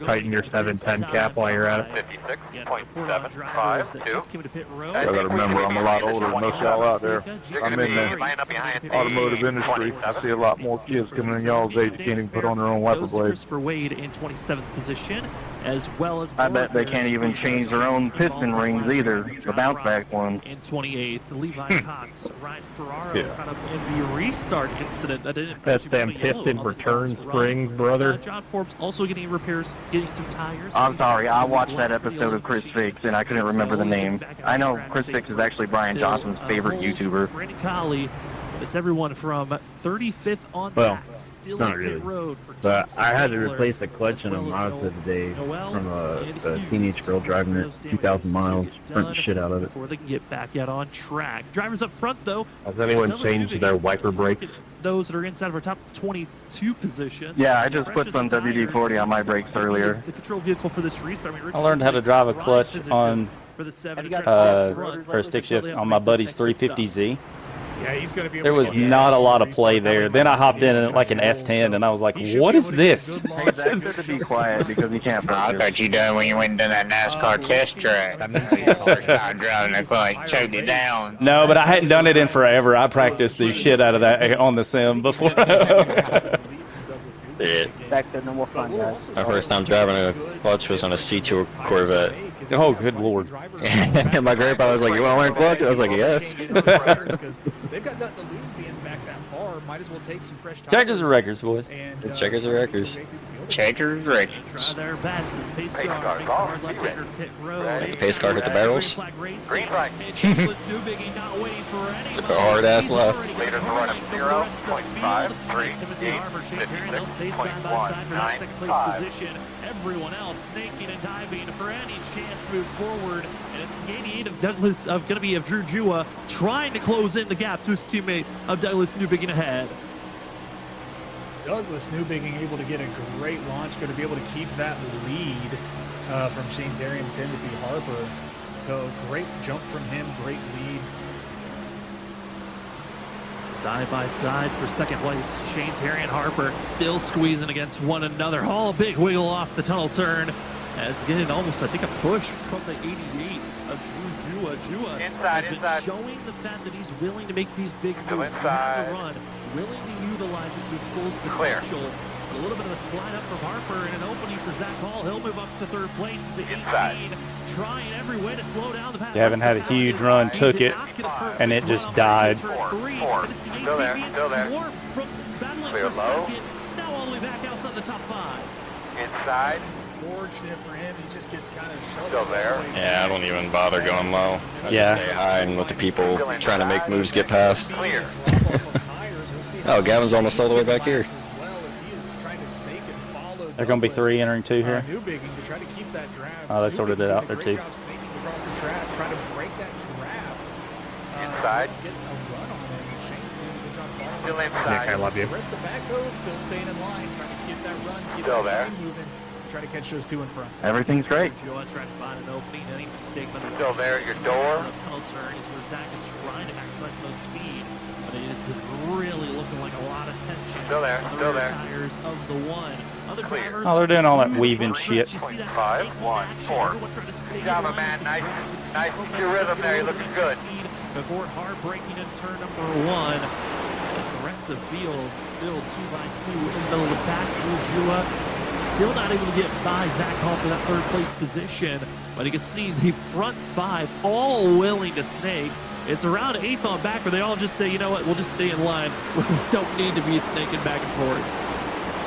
Tighten your 710 cap while you're at it. 56.752. I gotta remember, I'm a lot older than most y'all out there. I'm in the Line up behind automotive industry. I see a lot more kids coming in y'all's age can't even put on their own wiper blades. For Wade in 27th position, as well as I bet they can't even change their own piston rings either, the bounce back ones. in 28th. Levi Cox, Ryan Ferraro, Yeah. kind of in the restart incident that didn't. That's actually them put a yellow piston on this return last run. springs, brother. John Forbes also getting repairs, getting some tires. I'm sorry, I watched that episode of Chris Fix and I couldn't remember the name. I know Chris Fix is actually Brian Johnson's favorite YouTuber. Brandon Colley, it's everyone from 35th on Well, back, still not on pit really. road for But Thompson, I had to Miller, replace the clutch in as a well as Mazda today Noel from a and teenage Hughes. girl driving it Those damage 2,000 miles, to burnt the done shit out of it. before they can get back out on track. Drivers up front, though. Has anyone Tell us changed who their they- wiper brakes? Those that are inside of our top 22 position. Yeah, I just put Precious some WD-40 on my brakes earlier. The control vehicle for this restart. I mean, I learned how to drive a clutch on for the 7 or a stick shift on my buddy's 350Z. Yeah, he's going to be. There was not a lot of play there. Then I hopped in at like an S10, and I was like, "What is this?" Hey, Zach, good to be quiet because you can't I focus. thought you done when you went to that NASCAR test track. First time driving the car, you choked it down. No, but I hadn't done it in forever. I practiced the shit out of that on the sim before. Yeah. Back then, then we'll find out. My first time driving a clutch was on a C2 Corvette. Oh, good lord. And my grandpa was like, "You want to learn clutch?" I was like, "Yes." They've got nothing to lose being back that far. Might as well take some fresh tires. Checkers or records, boys. And, Checkers or records. go through the field Checkers ready. Try their best as pace car car, makes a hard left-hander pit road. The pace car hit the barrels. Green flag. Douglas Newbiggy not waiting for anybody. Took a hard-ass He's left. already Leaders got running running the rest of the 0.5, field. 3, Timothy 8, Harper, Shane Terry, they'll stay 56.1, side by side for that 9, second place 5. position. Everyone else snaking and diving for any chance to move forward. And it's the 88 of Douglas, going to be of Drew Jua, trying to close in the gap to his teammate of Douglas Newbiggy ahead. Douglas Newbiggy able to get a great launch, going to be able to keep that lead from Shane Terry and Timothy Harper. So great jump from him, great lead. Side by side for second place, Shane Terry and Harper still squeezing against one another. Oh, big wiggle off the tunnel turn as getting almost, I think, a push from the 88 of Drew Jua. Jua has been showing the fact that he's willing to make these big moves. He has a run, willing to utilize it to its fullest potential. A little bit of a slide up from Harper and an opening for Zach Hall. He'll move up to third place as the 18 trying every way to slow down the path. They haven't had a huge run, took it, and it just died. Still there. Clear low. Now all the way back outside the top 5. Inside. Fortunate for him, he just gets kind of shoved. Still there. Yeah, I don't even bother going low. I Yeah. just stay high and let the people trying to make moves get past. Clear. Oh, Gavin's almost all the way back here. They're going to be 3 entering 2 here. Newbiggy to try to keep that draft. Oh, they sorted it out there too. Great job sneaking across the track, trying to break that draft. Inside. So getting a run on it. Shane doing a good job following Still that. inside. I love you. The rest of the back though, still staying in line, trying to get that run, get Still that there. train moving, try to catch those 2 in front. Everything's great. Joe trying to find an opening. Any mistake on the Still there, your door. tunnel turn is where Zach is trying to maximize the most speed, but it has been really looking like a lot of tension. Still there, on the still rear there. tires of the one. Other Clear. drivers, Oh, they're doing all that weaving shit. You see that 5, snake 1, action. 4. Everyone trying to stay Good job, in my man. line. Nice your rhythm there. You're looking good. Before hard braking into turn number 1. As the rest of the field still 2 by 2 in the middle of the pack. Drew Jua still not able to get by Zach Hall for that third place position, but you can see the front 5 all willing to snake. It's around 8th on back where they all just say, you know what, we'll just stay in line. We don't need to be snaking back and forth.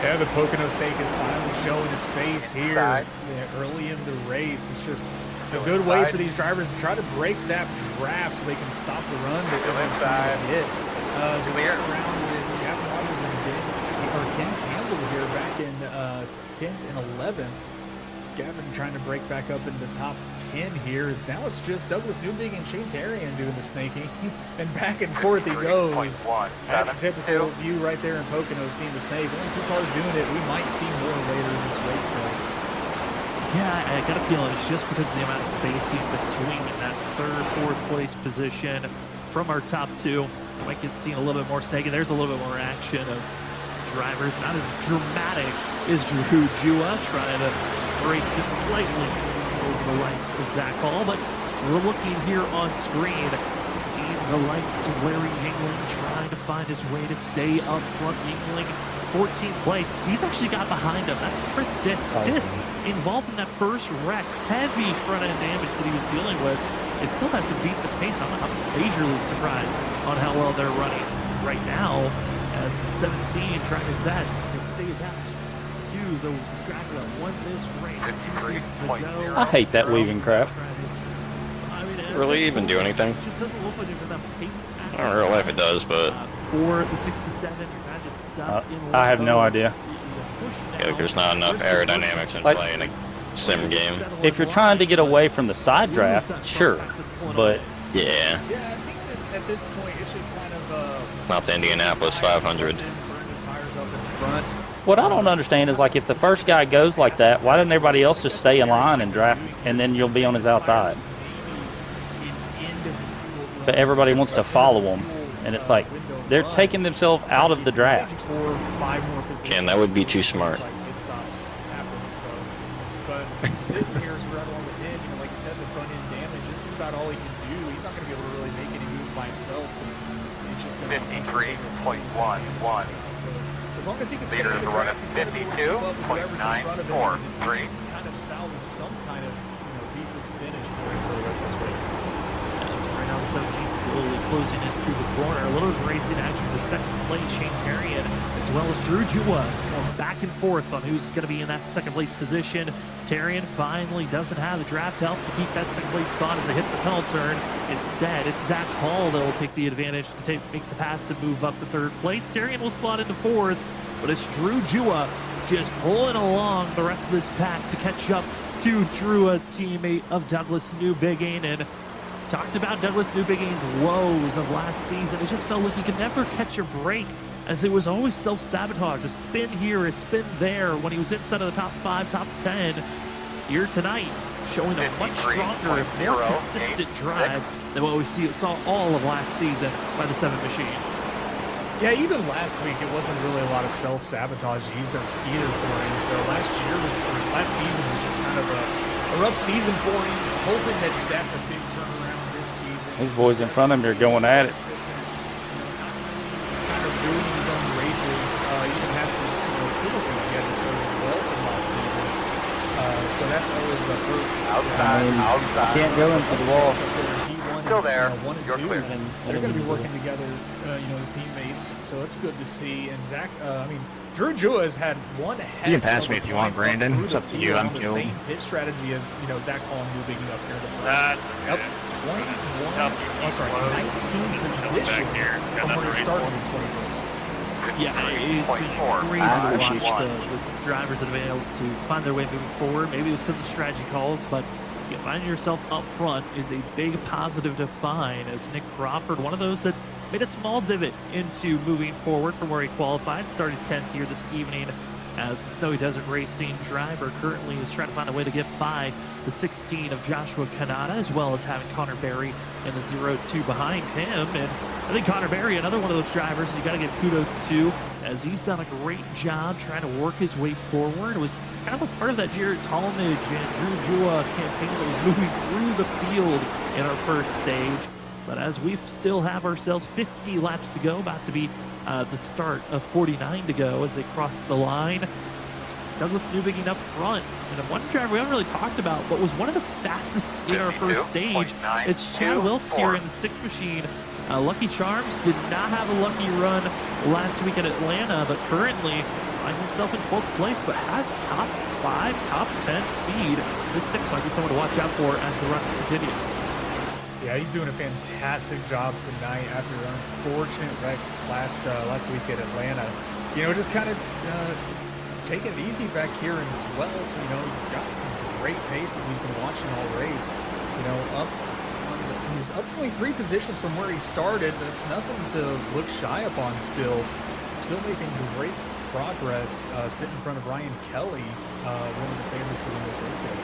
Yeah, the Pocono stake is finally showing its face here early in the race. It's just a good way for these drivers to try to break that draft so they can stop the run that they're trying to hit. As we went around with Gavin Rogers and Ken Campbell here back in 10th and 11th. Gavin trying to break back up into the top 10 here. Now it's just Douglas Newbiggy and Shane Terrian doing the snaking. And back and forth he goes. That's your typical view right there in Pocono, seeing the snake. Only 2 cars doing it. We might see more later in this race, though. Yeah, I got a feeling it's just because of the amount of spacing between that 3rd, 4th place position from our top 2. We might get seen a little bit more snaking. There's a little bit more action of drivers, not as dramatic as Drew Jua trying to break just slightly over the likes of Zach Hall, but we're looking here on screen, seeing the likes of Larry Yingling trying to find his way to stay up front. Yingling 14th place. He's actually got behind him. That's Chris Stitz. Stitz involved in that first wreck. Heavy front end damage that he was dealing with. It still has a decent pace. I'm majorly surprised on how well they're running right now as the 17 trying his best to stay attached to the driver that won this race. I hate that weaving crap. Really even do anything? It just doesn't look like there's enough pace. In real life it does, but For the 67, you're kind of just stuck in I have no idea. yeah, there's not enough aerodynamics in play in a sim game. If you're trying to get away from the side draft, sure, but Yeah, Yeah, I think at this point it's just kind of not the Indianapolis 500. burn the tires up in front. what I don't understand is, like, if the first guy goes like that, why doesn't everybody else just stay in line and draft, and then you'll be on his outside? But everybody wants to follow him, and it's like they're taking themselves out of the draft. Ken, that would be too smart. But Stitz here is right along with him. You know, like you said, the front end damage. This is about all he can do. He's not going to be able to really make any moves by himself. He's just going to 53.11. as long as he can stay Leader in of the the run draft, at he's got to be able to keep up with whoever's in front of him and 59.43. at least kind of salvage some kind of decent finish for him for the rest of this race. As right now around 17, slowly closing in through the corner. A little racing action for second place. Shane Tarian, as well as Drew Jua, going back and forth on who's going to be in that second place position. Tarian finally doesn't have the draft help to keep that second place spot as they hit the tunnel turn. Instead, it's Zach Hall that will take the advantage to make the pass and move up to third place. Tarian will slot into fourth, but it's Drew Jua just pulling along the rest of this pack to catch up to Drua's teammate of Douglas Newbigging. And talked about Douglas Newbigging's woes of last season. It just felt like he could never catch a break, as it was always self-sabotage, a spin here, a spin there when he was inside of the top 5, top 10. Here tonight, showing a much stronger and more consistent drive than what we saw all of last season by the 7 machine. Yeah, even last week it wasn't really a lot of self-sabotage either for him. So last season was just kind of a rough season for him. Hoping that that's a big turnaround this season. These boys in front of him are going at it. Kind of doing his own races. Even had some penalties he had to serve as well from last season. So that's always a hurt. Outside. Can't go into the wall. Still there. 1 and 2, and they're going to be working together, his teammates. So it's good to see. And Zach, Drew Jua has had one heck. You can pass me if you want, Brandon. It's up to you. I'm the killed. same pit strategy as Zach Hall and Newbigging up here in the front. Yep. 19 positions from where he started in 21st. Yeah, it's been crazy to watch the drivers that have been able to find their way moving forward. Maybe it was because of strategy calls, but finding yourself up front is a big positive to find, as Nick Crawford, one of those that's made a small divot into moving forward from where he qualified, started 10th here this evening, as the Snowy Desert Racing driver currently is trying to find a way to get by the 16 of Joshua Kanata, as well as having Connor Berry in the 0-2 behind him. And I think Connor Berry, another one of those drivers you got to give kudos to, as he's done a great job trying to work his way forward. It was kind of a part of that Jared Talmadge and Drew Jua campaign that was moving through the field in our first stage. But as we still have ourselves 50 laps to go, about to be the start of 49 to go as they cross the line. Douglas Newbigging up front, and one driver we haven't really talked about, but was one of the fastest in our first stage. It's Chad Wilkes here in the 6 machine. Lucky Charms did not have a lucky run last week at Atlanta, but currently finds himself in 12th place, but has top 5, top 10 speed. This 6 might be someone to watch out for as the run continues. Yeah, he's doing a fantastic job tonight after an unfortunate wreck last week at Atlanta. Just kind of taking it easy back here in 12th. He's got some great pace that he's been watching all race. He's up only 3 positions from where he started. That's nothing to look shy upon still. Still making great progress, sitting in front of Ryan Kelly, one of the favorites to win this race today.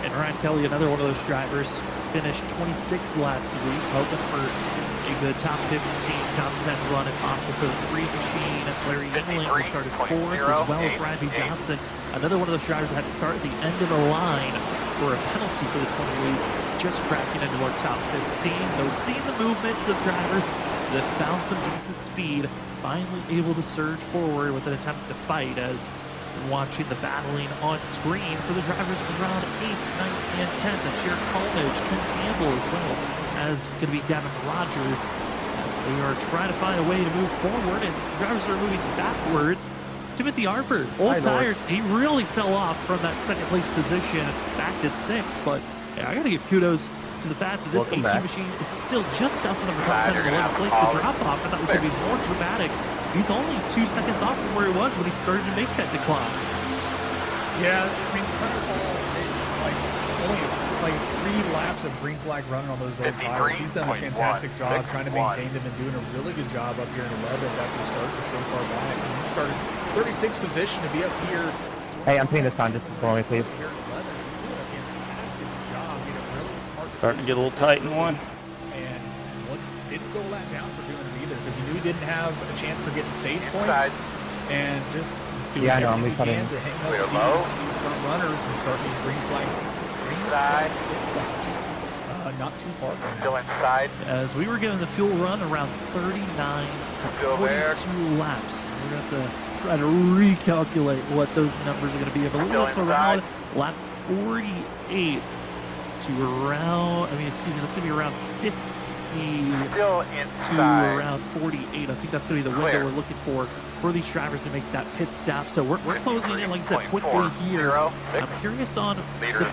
And Ryan Kelly, another one of those drivers, finished 26th last week, hoping for a good top 15, top 10 run if possible for the 3 machine. Larry England started 4th, as well as Brian B. Johnson, another one of those drivers that had to start at the end of the line for a penalty for the 28, just cracking into our top 15. So seeing the movements of drivers that found some decent speed, finally able to surge forward with an attempt to fight, as watching the battling on screen for the drivers around 8, 9, and 10. That's Jared Talmadge, Ken Campbell, as well as going to be Gavin Rogers, as they are trying to find a way to move forward, and drivers are moving backwards. Timothy Harper, old tires, he really fell off from that second place position back to 6th, but yeah, I got to give kudos to the fact that this 18 machine is still just outside of the top 10 and 11th place. The drop off, and that was going to be more dramatic. He's only 2 seconds off from where he was when he started to make that decline. Yeah, Thunderfall, only 3 laps of green flag running on those old tires. He's done a fantastic job trying to maintain them and doing a really good job up here in 11th after starting so far back. And he started 36th position to be up here. Hey, I'm paying this on just for me, please. Starting to get a little tight in one. And didn't go lap down for doing it either, because he knew he didn't have a chance for getting stage points. And just doing everything he can to hang up these front runners and start these green flag pit stops. Not too far from still inside. As we were given the fuel run around 39 to 42 laps. We're going to have to try to recalculate what those numbers are going to be. I believe that's around lap 48 to around, that's going to be around 50 Still to inside. around 48. I think that's going to be the window we're looking for these drivers to make that pit stop. So we're closing in, like I said, quickly here. I'm curious on the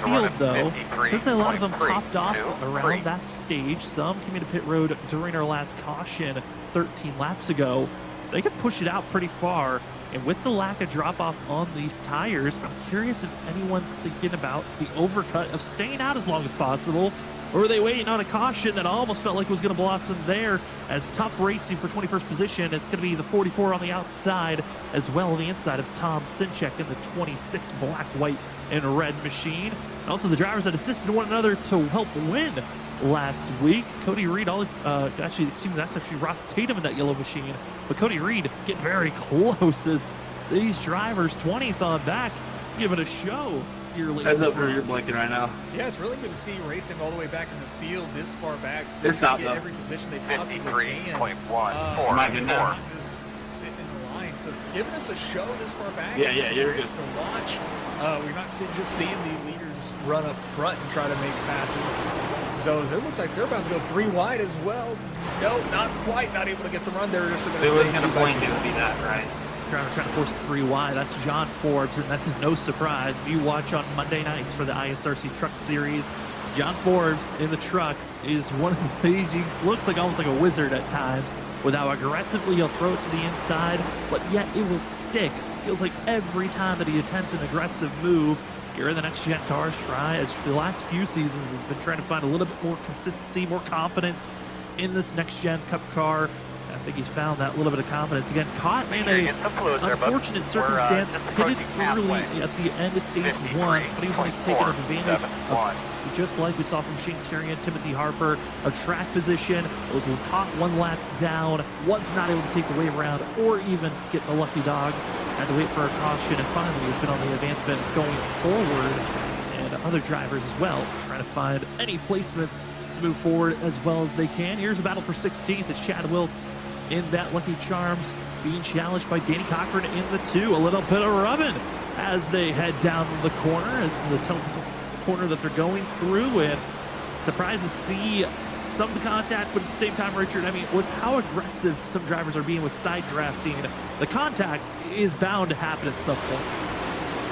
field, though, because a lot of them popped off around that stage. Some came into pit road during our last caution 13 laps ago. They could push it out pretty far. And with the lack of drop-off on these tires, I'm curious if anyone's thinking about the overcut of staying out as long as possible, or are they waiting on a caution that almost felt like was going to blossom there as tough racing for 21st position. It's going to be the 44 on the outside, as well on the inside of Tom Sinchek in the 26 black, white, and red machine. And also the drivers that assisted one another to help win last week. Cody Reed, actually, excuse me, that's actually Ross Tatum in that yellow machine. But Cody Reed getting very close as these drivers, 20th on back, giving a show here lately. Heads up where you're blanking right now. Yeah, it's really good to see racing all the way back in the field this far back. Still trying to get every position they possibly can. 53.14. Am I good now? Just sitting in the line. So giving us a show this far back. Yeah, you're good. To watch. We're not just seeing the leaders run up front and try to make passes. So it looks like they're about to go 3 wide as well. No, not quite. Not able to get the run. They're just going to stay 2 by 2. It would be that, right? Driver trying to force 3 wide. That's John Forbes, and this is no surprise. If you watch on Monday nights for the ISRC Truck Series, John Forbes in the trucks is one of the he looks like almost like a wizard at times with how aggressively he'll throw it to the inside, but yet it will stick. It feels like every time that he attempts an aggressive move, here in the next gen cars try, as the last few seasons has been trying to find a little bit more consistency, more confidence in this next gen cup car. I think he's found that little bit of confidence. Again, caught in a unfortunate circumstance, pitted early at the end of stage 1, but he was like taking advantage of, just like we saw from Shane Terrian, Timothy Harper, a track position. It was caught 1 lap down, was not able to take the wave around or even get the lucky dog. Had to wait for a caution, and finally has been on the advancement going forward, and other drivers as well trying to find any placements to move forward as well as they can. Here's a battle for 16th. It's Chad Wilkes in that Lucky Charms being challenged by Danny Cochran in the 2. A little bit of rubbing as they head down the corner, as the corner that they're going through, and surprised to see some of the contact, but at the same time, Richard, I mean, with how aggressive some drivers are being with side drafting, the contact is bound to happen at some point.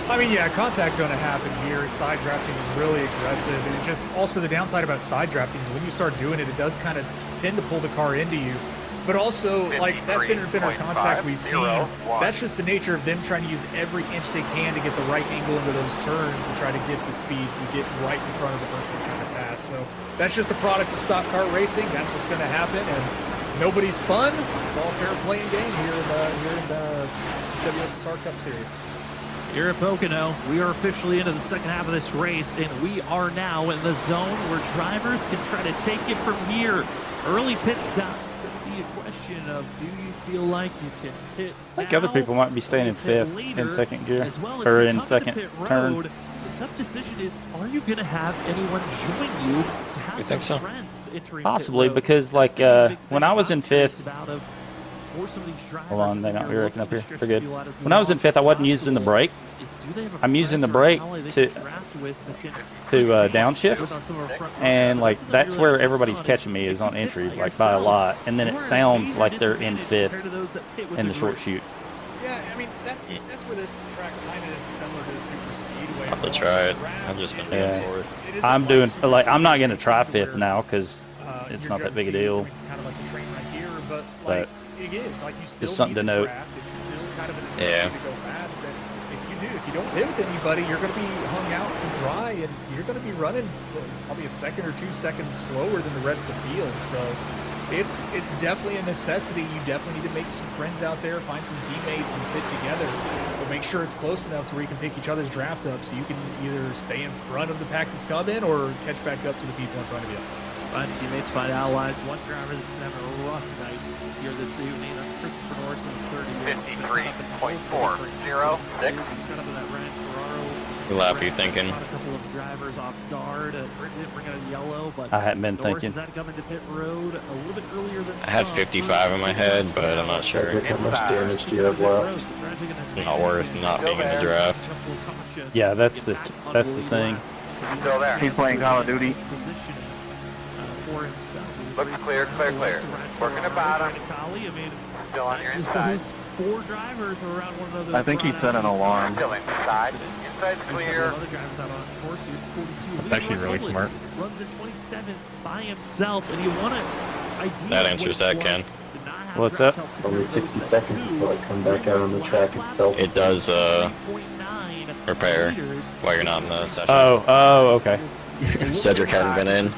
I mean, yeah, contact's going to happen here. Side drafting is really aggressive, and it just also the downside about side drafting is when you start doing it, it does kind of tend to pull the car into you. But also, like that fender contact we've seen, that's just the nature of them trying to use every inch they can to get the right angle into those turns to try to get the speed to get right in front of the person they're trying to pass. So that's just a product of stock car racing. That's what's going to happen, and nobody's spun. It's all fair play and game here in the WSSR Cup Series. Here at Pocono, we are officially into the second half of this race, and we are now in the zone where drivers can try to take it from here. Early pit stops could be a question of, do you feel like you can hit I think other people might be staying in 5th in second gear, or in second turn. The tough decision is, are you going to have anyone join you to have some so? friends entering Possibly, pit road? because like when I was in 5th, hold on, they're not racking up here. They're good. When I was in 5th, I wasn't using the brake. I'm using the brake to downshift, and like that's where everybody's catching me is on entry, like by a lot, and then it sounds like they're in 5th in the short chute. Yeah, I mean that's where this track kind of is similar to Super Speedway. I'll try it. I've just been doing fourth. I'm doing like I'm not gonna try 5th now because it's not that big a deal. Kind of like the train right here, but like it is like you still just something to note. It's still kind of a necessity to go fast. And if you don't pivot anybody, you're going to be hung out to dry, and you're going to be running probably a second or 2 seconds slower than the rest of the field. So it's definitely a necessity. You definitely need to make some friends out there, find some teammates, and fit together. But make sure it's close enough to where you can pick each other's draft up, so you can either stay in front of the pack that's coming or catch back up to the people in front of you. Find teammates, find allies. One driver that's been having a rough night here this evening. That's Christopher Norris in the 30. 53.406. What lap are you thinking? A couple of drivers off guard. Didn't bring out a yellow, but I hadn't been Norris thinking. had come into pit road a little bit earlier than I had 55 in my head, but I'm not sure. Not worth not being in the draft. Yeah, that's the thing. Still there. He's playing Call of Duty. For himself. Looks clear, clear, clear. Working the bottom. Still on your inside. 4 drivers were around one of those. I think he set an alarm. Still inside. Inside's clear. It's actually really smart. Runs in 27 by himself, and he won it. That answers that, Ken. What's up? Only 60 seconds until I come back out on the track itself. It does repair while you're not in the session. Oh, okay. Cedric hadn't been in.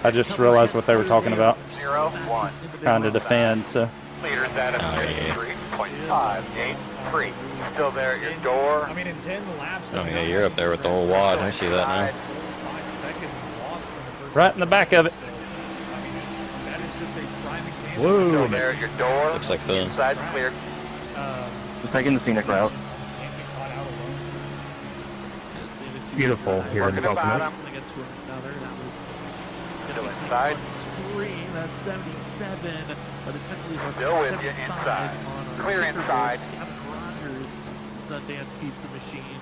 I just realized what they were talking about. 0, 1. Trying to defend, so. Meters at a 3.583. Still there at your door. I mean, in 10 laps. Oh yeah, you're up there with the whole wad. I see that now. 5 seconds lost from the first. Right in the back of it. I mean, that is just a prime example. Whoa. Still there at your door. Looks like the Inside's clear. Taking the scenic route. Can't get caught out alone. Beautiful here in the Working the Pocono. bottom. Still inside. Screen, that's 77. But Still with you inside. Clear inside. Rogers, Sundance Pizza Machine.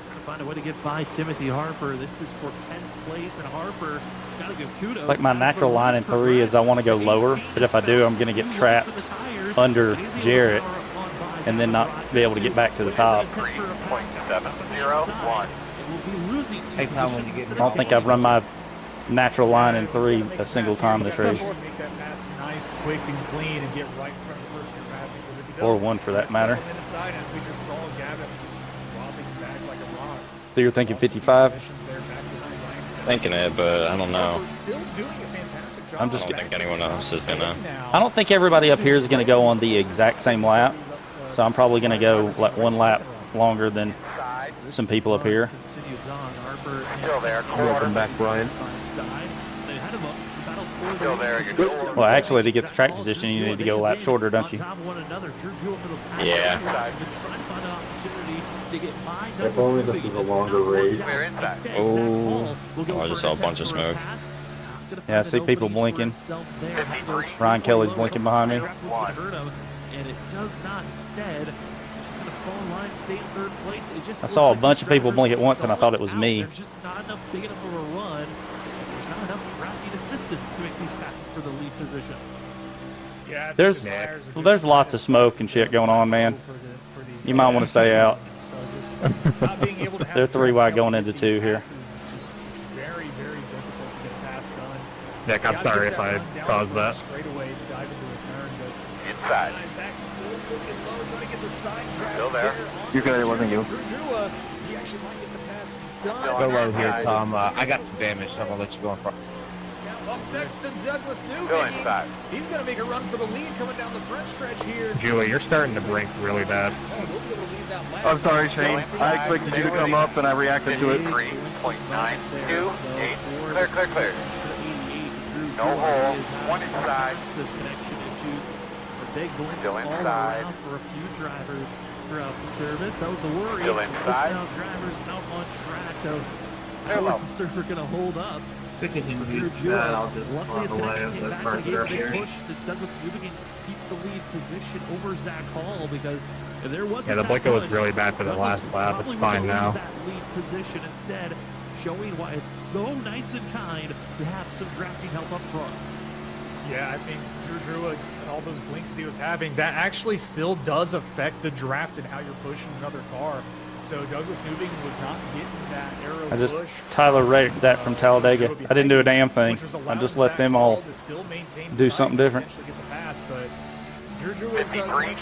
Trying to find a way to get by Timothy Harper. This is for 10th place, and Harper gotta give kudos. Like my natural line in 3 is I want to go lower, but if I do, I'm going to get trapped under Jarrett and then not be able to get back to the top. 3.701. Take time when you get I don't think I've run my natural line in 3 a single time this race. Make that pass nice, quick, and clean, and get right in front of the person you're passing. Because if you don't, Or 1 for that matter. inside, as we just saw Gavin just dropping back like a rock. So you're thinking 55? thinking it, but I don't know. Still doing a fantastic job. I'm I just. don't think anyone else is gonna. I don't think everybody up here is going to go on the exact same lap, so I'm probably going to go like 1 lap longer than some people up here. Still there. Welcome back, Brian. Still there at your door. Well, actually, to get the track position, you need to go a lap shorter, don't you? Yeah. If only this was a longer race. Clear inside. Oh, I just saw a bunch of smoke. Yeah, I see people blinking. 53. Ryan Kelly's blinking behind me. And it does not. Instead, it's just going to fall in line, stay in 3rd place. It just I saw a looks like bunch these of people blink at drivers once, and I thought it was stalled me. out. There's just not enough big enough of a run. There's not enough drafting assistance to make these passes for the lead position. Yeah, I think There's the tires are just there's lots of smoke and shit going on, man. for these You might want to stay out. So just not being able to have They're the 3 wide guys going get into these 2 here. passes is just very, very difficult to get a pass done. Nick, I'm Gotta sorry get if I run down caused for that. the straightaway to dive into a turn, but Inside. Zach still looking low, trying to get the side track Still there. on You good, it wasn't you. Drew, he actually might get the pass done. Go low here, Tom. I got some damage, so I'm going to let you go in front. Now up next to Douglas Still Newman. inside. He's going to make a run for the lead coming down the front stretch here. Julie, you're starting to blink really bad. We'll be able to lead that lap. I'm sorry, Shane. I expected you to come up, and I reacted to it. 53.928. Clear, clear, clear. No hole. 1 inside. Connection issues. Big blinks Still all inside. around for a few drivers throughout the service. That was the worry. Still This inside. round drivers out on track. Though, Clear how low. is the surfer going to hold up? If it can For be Drew that, Jewell. I'll just Luckily, his run away connection with came the back cars and gave a that are big here. push to Douglas Newbegin to keep the lead position over Zach Hall because if there wasn't Yeah, the that blinker was push, really bad for the Douglas last lap. probably It's was fine gonna now. lose that lead position instead, showing why it's so nice and kind to have some drafting help up front. Yeah, I think Drew and all those blinks that he was having, that actually still does affect the draft and how you're pushing another car. So Douglas Newbegin was not getting that arrow I just push. Tyler raked that from Talladega. I didn't do a damn thing. Which was I allowing just let Zach them Hall all to still maintain do the something side and different. potentially get the pass, but Drew was able to get back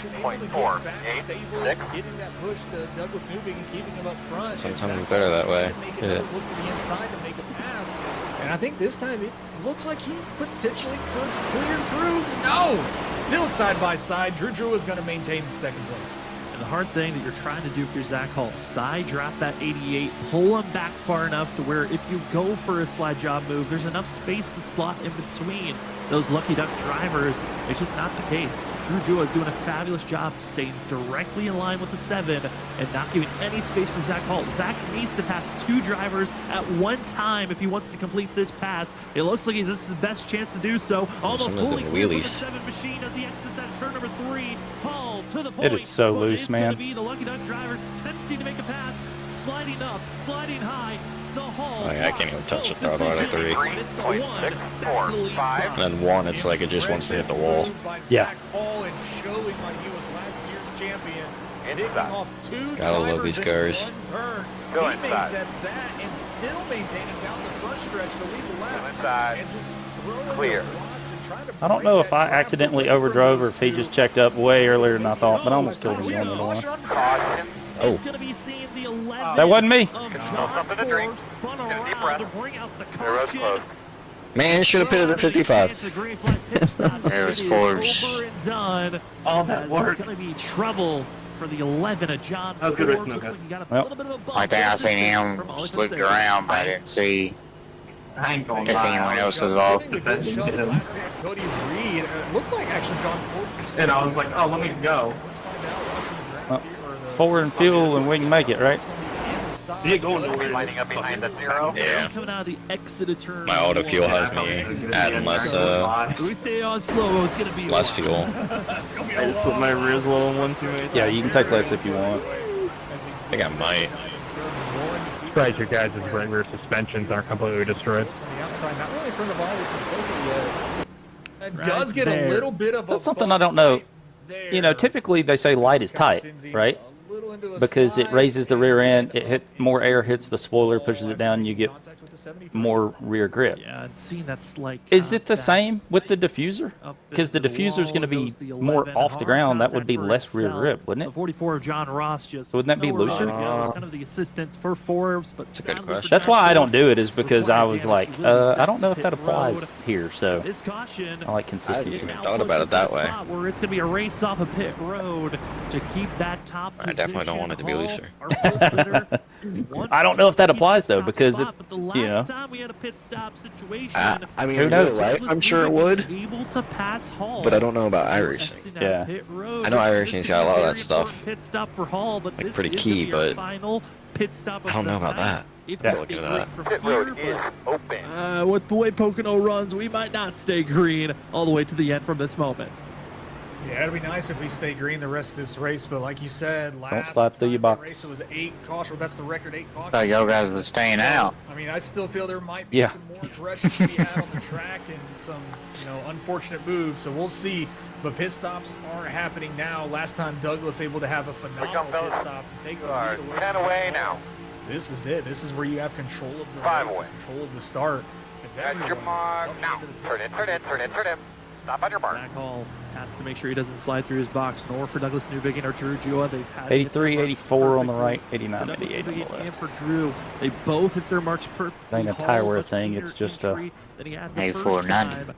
stable, getting that push to Douglas Newbegin, keeping him up front. Sometimes And it's better that way. Make it Yeah. look to the inside to make a pass. And I think this time it looks like he potentially could clear Drew. No! Still side by side. Drew is going to maintain the 2nd place. And the hard thing that you're trying to do for Zach Hall, side draft that 88, pull him back far enough to where if you go for a slide job move, there's enough space to slot in between those lucky duck drivers. It's just not the case. Drew Jewell is doing a fabulous job staying directly in line with the 7 and not giving any space for Zach Hall. Zach needs to pass 2 drivers at one time if he wants to complete this pass. It looks like this is his best chance to do so. Almost Some of fully them clear from the wheelies. 7 machine as he exits that turn number 3. Hall to the point. It is so But loose, it's man. gonna be the lucky duck drivers attempting to make a pass. sliding up, sliding high. Oh, yeah, I can't even touch the throttle out of 3. And then 1, it's like it just wants to hit the wall. Yeah. Gotta love these cars. Go inside. Clear. I don't know if I accidentally overdrove or if he just checked up way earlier than I thought, but I almost killed him going to the line. Caution. Oh. That wasn't me. Something to drink. Get a deep breath. There was close. Man, should have pitted at 55. There was Forbes. All that work. It's going to be trouble for the 11 of John Oh, good Forbes. race, Looks no like he got a Well, little bit of a bump. I think I seen him slipped around, but I didn't see I ain't going if anyone else was off. defending him. Cody Reed. It looked like actually John Forbes was And I was like, oh, let me go. Let's find out watching the draft Well, here, or the- 4 in fuel and we can make it, right? He ain't going nowhere. Lining up behind the 0. Yeah. Coming out of the exit of turn My auto fuel has me adding less we stay on slow. It's going to be less fuel. I just put my rears low on 1 teammate. Yeah, you can take less if you want. I think I might. Surprised your guys' rear suspensions aren't completely destroyed. On the outside, not really for the volley from Silva yet. It Right does get there. a little bit of That's a something I don't know. bump right You know, there. typically they say light is tight, right? A little into a Because it slide, raises the rear end, and it hits more air, hits the spoiler, pushes it down, you get contact with the 75. more rear grip. Yeah, and seeing that slight Is it the contact same with the diffuser? up Because the into diffuser's wall going to be goes the more 11. off the Hard ground. That would contact be for less rear himself. grip, wouldn't The it? 44 of John Ross just Wouldn't that be nowhere to looser? go. It's kind of the assistance for Forbes, but That's a good sadly for question. That's why I don't do it, is Required because I was damage like, will be set I don't know if to that pit road. applies here, so This caution I like consistency. I thought about it that way. Where it's going to be a race off of pit road to keep that top I definitely don't want it to be Hall, looser. our pole sitter, wants I don't to know if that keep applies, this though, top because spot, it- but the last you know. time we had a pit stop situation, I mean, Who in knows? real life, I'm sure it Douglas would, Newby able to pass Hall. but I don't know about iRacing. Exiting out Yeah. pit road. I know iRacing's This got a is lot of very that stuff. important Pit stop for Hall, but Like, this pretty is key, gonna be our but final pit stop of I don't the know about night. that. If Yeah. we Look stay at green that. from Pit here, road but is open. with the way Pocono runs, we might not stay green all the way to the end from this moment. Yeah, it'd be nice if we stay green the rest of this race, but like you said, last slide through your time we box. raced, it was 8 caution. That's the record, 8 caution. Thought y'all guys was staying out. I mean, I still feel there might be Yeah. some more aggression to be had on the track and some, unfortunate moves. So we'll see. But pit stops are happening now. Last time Douglas able to have a phenomenal fellas. pit stop to take the All lead right, away. 10 from away Zach now. Hall. This is it. This is where you have control of the 5 race, away. control of the start. 'Cause Got your everyone mark. coming Now, into the turn pit in, turn in, stop turn in, is turn in. Stop on your mark. Zach Hall has to make sure he doesn't slide through his box, nor for Douglas Newbigin or Drew Jua. They've had 83, 84 on the perfectly. right, 89, For Douglas 88 on Newbigin the and left. for Drew, they both hit their marks perfectly. Ain't a Hall tire wear much thing, cleaner it's just a- entry than he had the 84, first 90. time.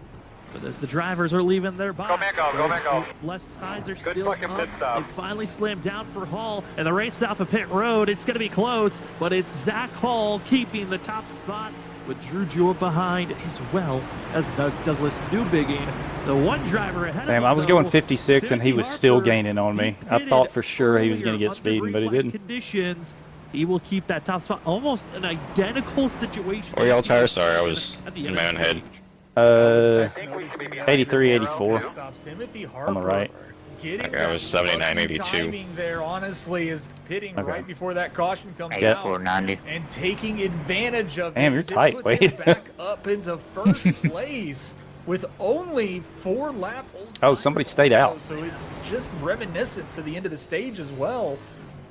But as the drivers are leaving their box, man, go, man, go. left sides are Good still fucking up. pit stop. They finally slammed down for Hall, and the race off of pit road. It's going to be close, but it's Zach Hall keeping the top spot with Drew Jewett behind, as well as Douglas Newbigin, the one driver ahead of Damn, him, I was going though, 56 and he Timothy was still Harper. gaining on me. He I pitted thought for sure he was going to earlier get speeding, under but he green flag didn't. Conditions. He will keep that top spot. Almost an identical situation. Where y'all tires? Sorry, I was at the in end my of own the head. stage. I think we should be behind 83, the 84 Pit stops. Timothy on the Harper right. getting Okay, I was that 79, lucky 82. timing there, honestly, is pitting Okay. right before that caution comes Yeah. out 84, 90. and taking advantage of Damn, it. you're as it tight, puts Wade. him back up into first place with only 4 lap old Oh, somebody stayed out. So it's just reminiscent to the end of the stage as well.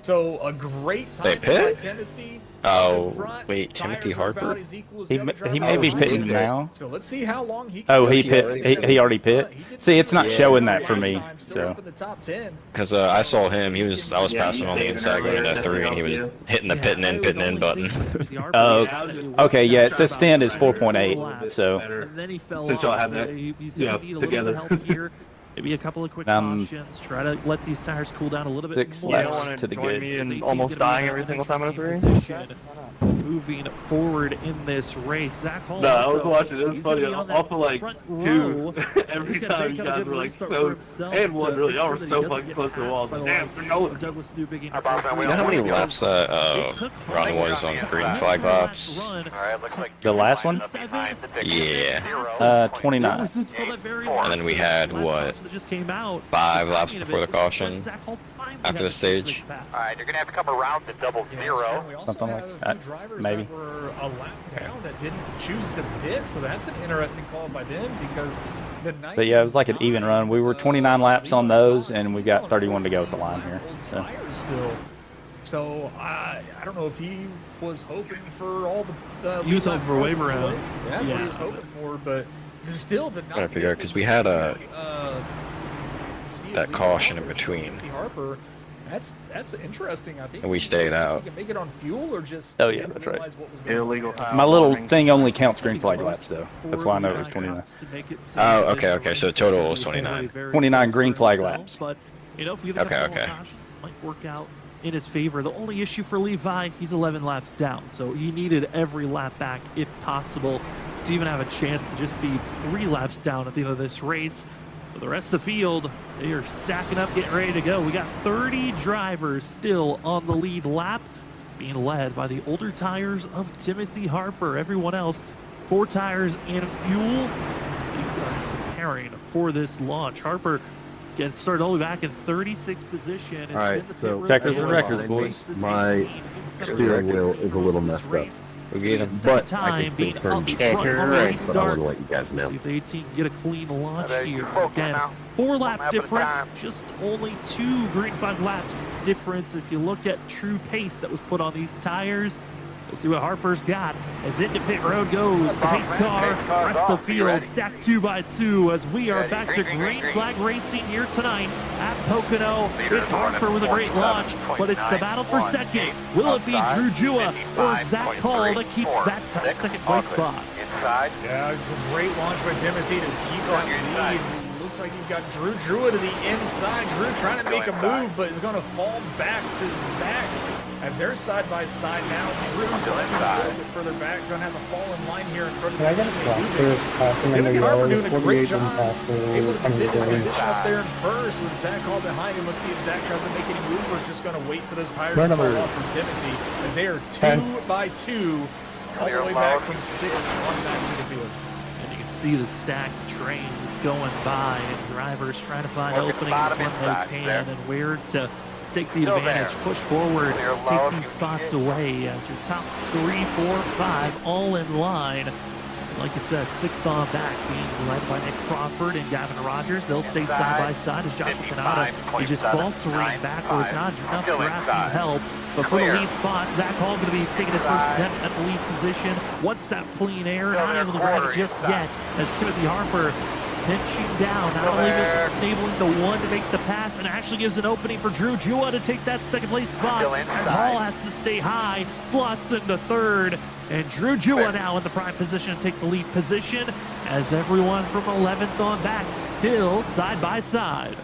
So a great time They by pit? Timothy. Oh, Up in front. wait, Timothy Tires are about Harper? as equal as He the other may drivers. be Oh, pitting he now. So let's see how long he can Oh, go. he pit. He already pit. See, it's not Yeah. showing that for Last me. time, still So up in the top 10. Because I saw him. I was Yeah, passing on the you inside going in F3, and he was hitting the pitting in button. okay, yeah, it says stand is 4.8. So And then he fell Since off. y'all have that, He's going to need a little bit of together. help here. Maybe a couple of quick cautions. Try to let these tires cool down a little bit 6 more. laps to the good. me in 18's almost gonna be dying in every an single time in a interesting 3? position moving forward in this race. Zach Hall. No, I was also, watching. It was he's gonna funny. be on that Off of like front 2, row. every He's got a time big you kind of guys good were like restart for so, himself and one to really, make y'all sure were that he so doesn't fucking get close to the passed wall. by the Damn, likes for no. of Douglas Newbigin. Our boss, You know how many laps that run was on green flag laps? All right, looks like The last one? behind the ticket. Yeah. 29. And then we had, what, that just came out. 5 The laps timing of before it the was when caution? Zach Hall after the stage. Alright, you're gonna have to come around to double zero. We also Something have like a that, few drivers maybe. that were a lap down that didn't choose to pit, so that's an interesting call by them because the night. But yeah, it was like an even run. We were 29 laps on those, and we got 31 to go at the line here. So. Still. So I don't know if he was hoping for all the He was hoping for a wave around. Yeah, that's what he was hoping for, but still did not. Gotta figure out because we had that caution in between. Timothy Harper, that's interesting. I think. And we stayed out. He can make it on fuel or just. Oh yeah, that's right. Illegal foul. My little thing only counts green flag laps though. That's why I know it was 29. Oh, okay. So total was 29. 29 green flag laps. But you know, if we get a couple more cautions, it might work out in his favor. The only issue for Levi, he's 11 laps down, so he needed every lap back if possible to even have a chance to just be 3 laps down at the end of this race. For the rest of the field, they are stacking up, getting ready to go. We got 30 drivers still on the lead lap, being led by the older tires of Timothy Harper. Everyone else, 4 tires and fuel, preparing for this launch. Harper gets started all the way back in 36th position. All right, so checkers and records, boys. My steering wheel is a little messed up. We get him. But I can still turn the front on the right, but I want to let you guys know. See if the 18 can get a clean launch here. Again, 4 lap difference, just only 2 green flag laps difference. If you look at true pace that was put on these tires, we'll see what Harper's got. As into pit road goes the pace car, rest of the field stacked 2 by 2 as we are back to green flag racing here tonight at Pocono. It's Harper with a great launch, but it's the battle for second. Will it be Drew Jua or Zach Hall that keeps that second place spot? Yeah, great launch by Timothy to keep that lead. Looks like he's got Drew Drua to the inside. Drew trying to make a move, but is going to fall back to Zach as they're side by side now. Drew's a little bit further back, going to have to fall in line here in front of his Timothy Harper doing a great job, able to fit his position up there in first with Zach Hall behind him. Let's see if Zach tries to make any move or is just going to wait for those tires to fall off from Timothy as they are 2 by 2 all the way back from 6th on back to the field. And you can see the stacked train that's going by and drivers trying to find openings when they can and where to take the advantage, push forward, take these spots away as your top 3, 4, 5 all in line. Like I said, 6th on back being led by Nick Crawford and Gavin Rogers. They'll stay side by side as Joshua Canada is just faltering backwards. Not enough drafting help. But for the lead spot, Zach Hall going to be taking his first attempt at the lead position. Wants that clean air, not able to grab it just yet as Timothy Harper pinching down, not only enabling the one to make the pass, and actually gives an opening for Drew Jua to take that second place spot as Hall has to stay high, slots into 3rd, and Drew Jua now in the prime position to take the lead position as everyone from 11th on back still side by side.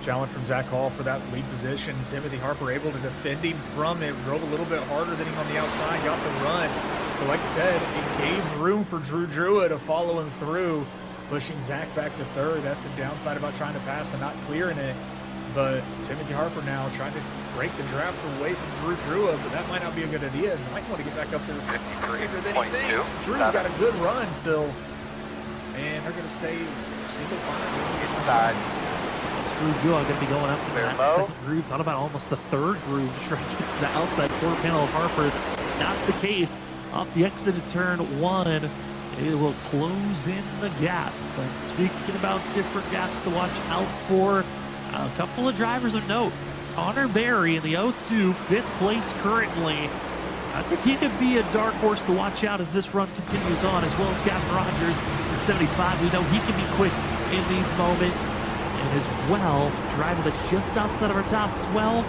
Challenge from Zach Hall for that lead position. Timothy Harper able to defend him from it, drove a little bit harder than him on the outside, got the run. But like I said, it gave room for Drew Drua to follow him through, pushing Zach back to 3rd. That's the downside about trying to pass and not clearing it. But Timothy Harper now trying to break the draft away from Drew Drua, but that might not be a good idea. He might want to get back up there quicker than he thinks. Drew's got a good run still. And they're going to stay single file. Drew Jua going to be going up in that second groove. Thought about almost the 3rd groove, trying to get to the outside quarter panel of Harper. Not the case. Off the exit of turn 1, it will close in the gap. But speaking about different gaps to watch out for, a couple of drivers of note. Connor Berry in the 02, 5th place currently. I think he could be a dark horse to watch out as this run continues on, as well as Gavin Rogers in 75. We know he can be quick in these moments. And as well, driver that's just outside of our top 12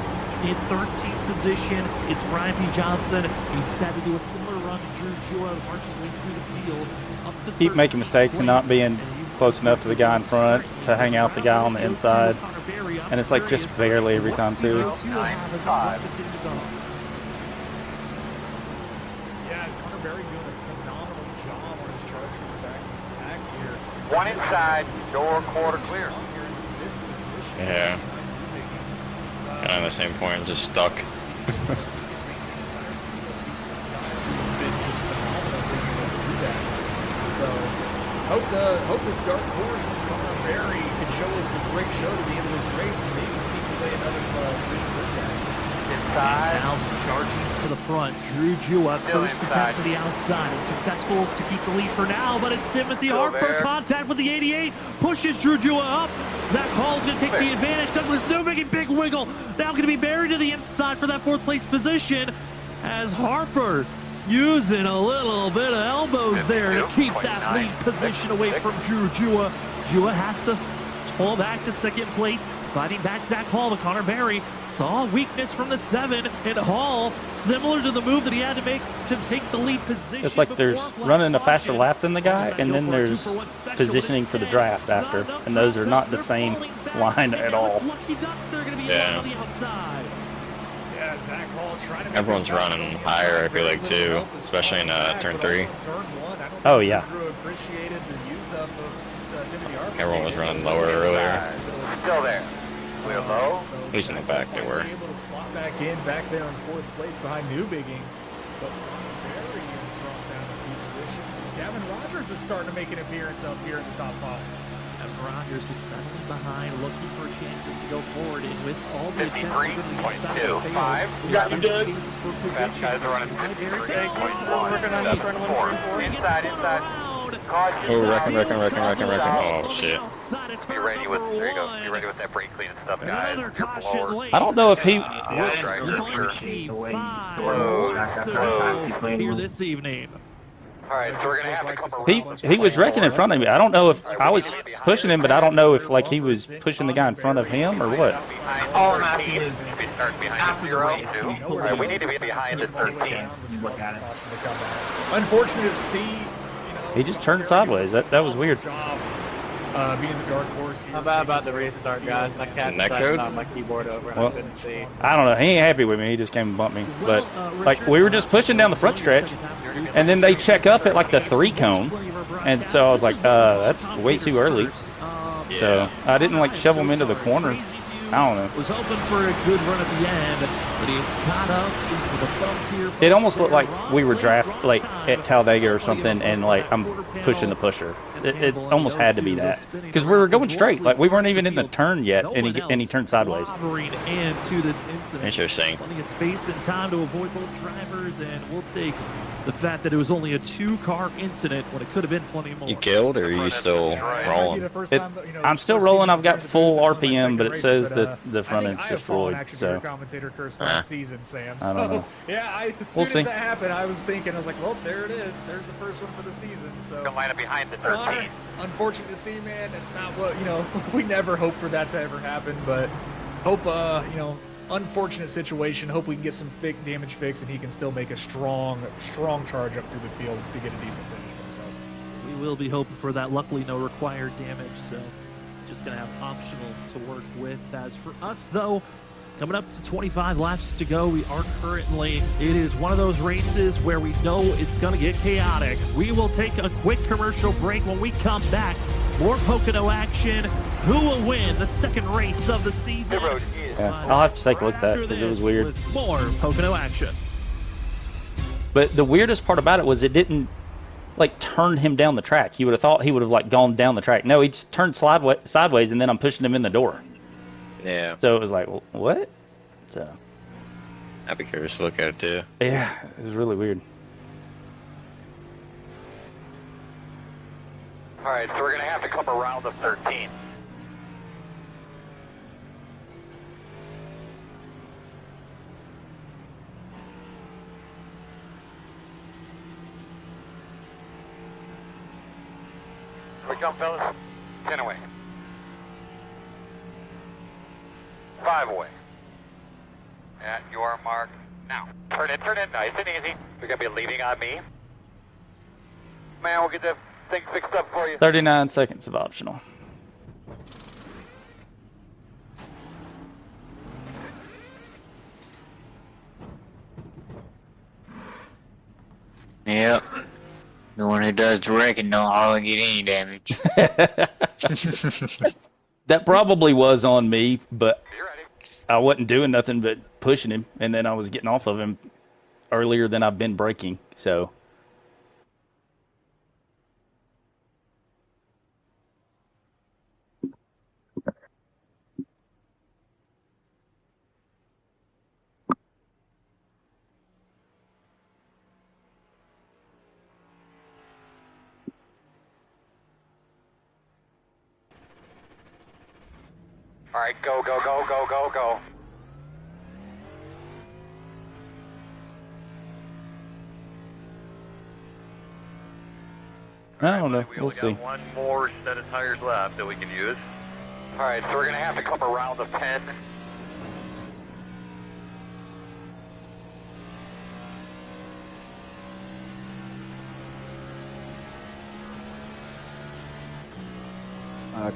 in 13th position. It's Brian P. Johnson. He's set to do a similar run to Drew Jua, marches his way through the field. Up to Keep making mistakes and not being close enough to the guy in front to hang out the guy on the inside. And it's like just barely every time too. Yeah, Connor Berry doing a phenomenal job on his charge from the back here. One inside, door quarter clear. Yeah. Kind of at the same point, just stuck. So, hope this dark horse, Connor Berry, can show us a great show to the end of this race and maybe sneak away another inside. Now charging to the front. Drew Jua, Still first inside. attempt to the outside. It's successful to keep the lead for now, but it's Timothy Still Harper. there. Contact with the 88. Pushes Drew Jua up. Zach Hall's going to take the advantage. Douglas New making big wiggle. Now going to be buried to the inside for that fourth place position as Harper using a little bit of elbows there to keep that lead position away from Drew Jua. Jua has to pull back to second place. Fighting back Zach Hall, but Connor Berry saw weakness from the 7, and Hall, similar to the move that he had to make to take the lead position. It's like there's running a faster lap than the guy, and then there's positioning for the draft after, and those are not the same line at all. Yeah. Zach Hall trying to make Everyone's running higher, I feel like, too, especially in turn 3. Oh, yeah. Everyone was running lower earlier. Still there. We're low. At least in the back they were. Able to slot back in, back there in fourth place behind Newbigging. But Berry is dropped down a few positions. Gavin Rogers is starting to make an appearance up here in the top 5. Rogers was settling behind, looking for chances to go forward, and with all the attempts to go to the inside of the 53.25. field, Got me good. chances for Fast position. guys are running Behind Eric 53.1. Working on you, turn 1, turn 4. Inside. Caution. Oh, wrecking. Oh, shit. Be ready with, there you go. Be ready with that brake clean and stuff, guys. Another You're caution blower. late. I don't know if he... Here this evening. All right, so we're going to have a couple rounds. He was wrecking in front of me. I don't know if I was pushing him, but I don't know if like he was pushing the guy in front of him or what. All I'm asking is Should be starting behind after the the 0, race. 2. All right, we need to be behind the 13. Look at it. Unfortunate to see. He just turned sideways. That was weird. Job, being the dark horse here. How about the restart, guys? My cat Net decided code? to knock my keyboard over and Well, I couldn't see. I don't know. He ain't happy with me. He just came and bumped me. But like we were just pushing down the front stretch, and then they check up at like the 3 cone, and so I was like, that's way too early. So I didn't like shove him into the corner. I don't know. Was hoping for a good run at the end, but it's caught up just with a bump here. It almost looked like we were like at Talladega or something, and like I'm pushing the pusher. It almost had to be that because we were going straight, like we weren't even in the turn yet, and he turned sideways. Into this incident. Interesting. Plenty of space and time to avoid both drivers, and we'll take the fact that it was only a 2-car incident when it could have been plenty more. You killed, or are you still rolling? I'm still rolling. I've got full RPM, but it says that the front end's destroyed. So commentator curse last season, Sam. I don't know. Yeah, as soon We'll as see. that happened, I was thinking, I was like, well, there it is. There's the first one for the season. So Gonna line up behind the 13. unfortunate to see, man. It's not what we never hope for that to ever happen, but hope unfortunate situation. Hope we can get some damage fixed, and he can still make a strong charge up through the field to get a decent finish for himself. We will be hoping for that. Luckily, no required damage, so just going to have optional to work with. As for us, though, coming up to 25 laps to go, we are currently, it is one of those races where we know it's going to get chaotic. We will take a quick commercial break. When we come back, more Pocono action. Who will win the second race of the season? yeah, I'll have to take a look at that because it was weird. With more Pocono action. But the weirdest part about it was it didn't like turn him down the track. You would have thought he would have like gone down the track. No, he just turned sideways, and then I'm pushing him in the door. Yeah. So it was like, what? So I'd be curious to look at it too. yeah, it was really weird. All right, so we're going to have to come around the 13. Here we come, fellas. 10 away. 5 away. At your mark now. Turn it, nice and easy. You're going to be leaning on me. Man, we'll get that thing fixed up for you. 39 seconds of optional. Yep. The one who does the wrecking don't hardly get any damage. That probably was on me, but You ready? I wasn't doing nothing but pushing him, and then I was getting off of him earlier than I've been braking. So All right, go, go, go, go, go, go. I don't know. We We'll only see. got one more set of tires left that we can use. All right, so we're gonna have to come around the pen.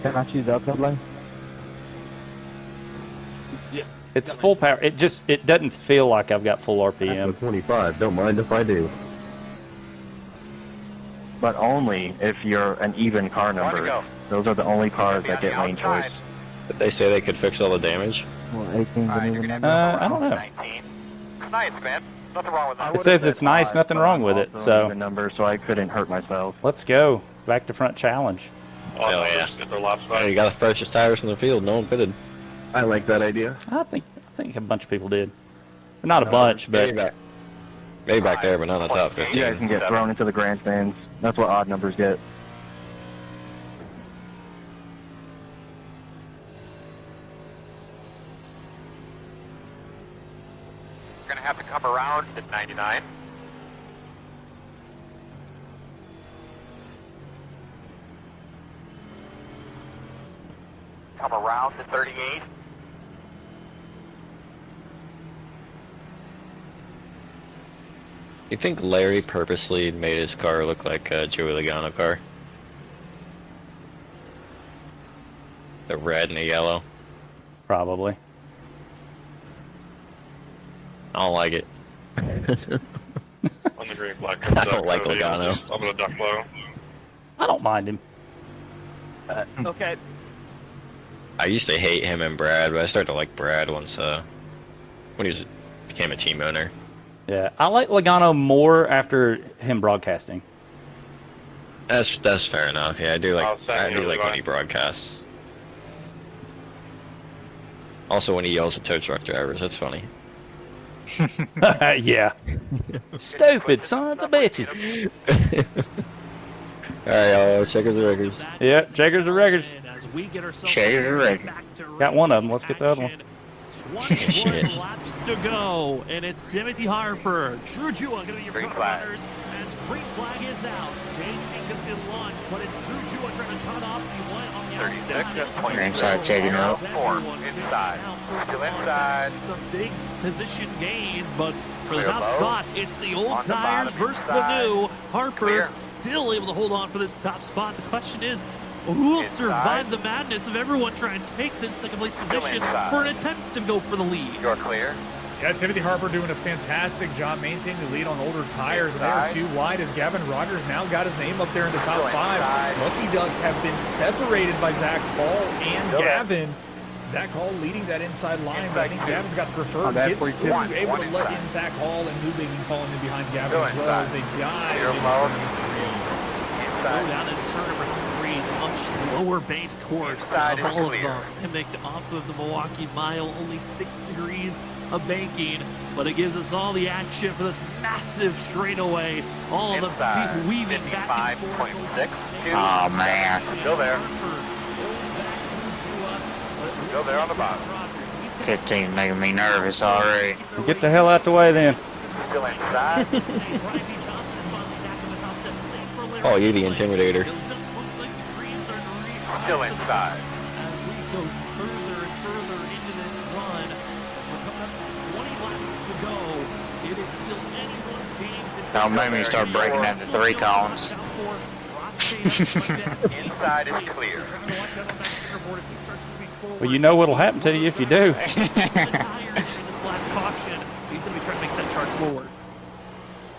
Can I choose the uphill lane? It's full power. It doesn't feel like I've got full RPM. 25. Don't mind if I do. But only if you're an even car number. Go. Those are the only cars that get lane choice. But they say they could fix all the damage. Well, 18 All right, you're gonna have to come I around don't know. 19. It's nice, man. Nothing wrong with that. It says it's nice, nothing wrong with it. So The number, so I couldn't hurt myself. let's go back to front challenge. Hell yeah. Yeah, you got the freshest tires in the field. No one pitted. I like that idea. I think a bunch of people did. Not a bunch, Maybe but back there, but not on the top You 15. guys can get thrown into the grandstands. That's what odd numbers get. You're gonna have to come around at 99. Come around to 38. You think Larry purposely made his car look like a Joey Logano car? The red and the yellow. probably. I don't like it. On the green flag. I don't like Logano. I'm gonna duck low. I don't mind him. Okay. I used to hate him and Brad, but I started to like Brad once when he became a team owner. Yeah, I like Logano more after him broadcasting. That's fair enough. Yeah, I do I'll like send you when one. he broadcasts. Also, when he yells at tow truck drivers, that's funny. Yeah. Stupid sons of bitches. All right, checkers the records. Yeah, checkers the records. Checkers the records. Got one of them. Let's get the other one. 21 laps to go, and it's Timothy Harper. True Jua going to be your front runners as green flag is out. The 18 is going to launch, but it's True Jua trying to cut off the one on the 36, outside. You're inside taking out. Inside. Still inside. Some big position gains, but for the Clear top low. spot, it's the old On the tires bottom, versus the inside. new. Harper Clear. still able to hold on for this top spot. The question is, who will Inside. survive the madness of everyone trying to take this second place position inside. for an attempt to go for the lead? You're clear. Yeah, Timothy Harper doing a fantastic job maintaining the lead on older tires, and they are Inside. too wide as Gavin Rogers now got his name up there in the top Still five. inside. Lucky Ducks have been separated by Zach Hall and Still there. Gavin. Zach Hall leading that inside line, but I think Inside two. Gavin's got the preferred. that's Gets 42. through, able One to let inside. in Zach Hall and moving and falling in behind Gavin Still as well inside. as they dive Clear into low. turn three. Go Inside. down into turn number 3, the much lower banked course Inside of is all of clear. them. Mimicked off of the Milwaukee Mile, only 6 degrees of banking, but it gives us all the action for this massive straightaway. All of the Inside. people weaving back and forth. 55.6. Oh, man. Still there. Still there on the bottom. 15 making me nervous already. Get the hell out the way then. Still inside. Oh, you the intimidator. Still inside. As we go further and further into this run, as we're coming up to 20 laps to go, it is still anyone's game to Don't make me start breaking down the 3 cones. Inside is clear. Well, you know what'll happen to you if you do. He's going to be trying to make that charge forward.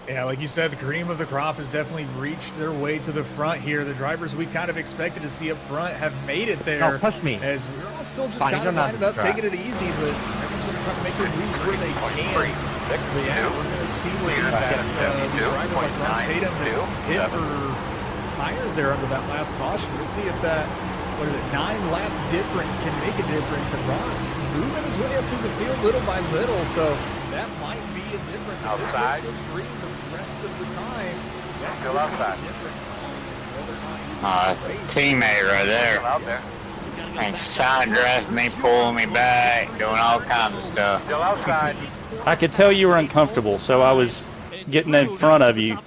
Yeah, like you said, the cream of the crop has definitely reached their way to the front here. The drivers we kind of expected to see up front have made it there. No, push me. As we're all still just Fine, kind you of don't have lining up, to try. taking it easy, but everyone's going to try to make their moves where they can. But yeah, we're going to see what these drivers like Ross Tatum that's hit for tires there under that last caution. We'll see if that, 9-lap difference can make a difference. And Ross moving his way up through the field little by little, so that might be a difference. If this Outside. race goes green the rest of the time, that Still could be outside. a difference on whether or not he wins the race. Teammate right there. Still out there. And side drafting me, pulling me back, doing all kinds of stuff. Still outside. I could tell you were uncomfortable, so I was getting in front of you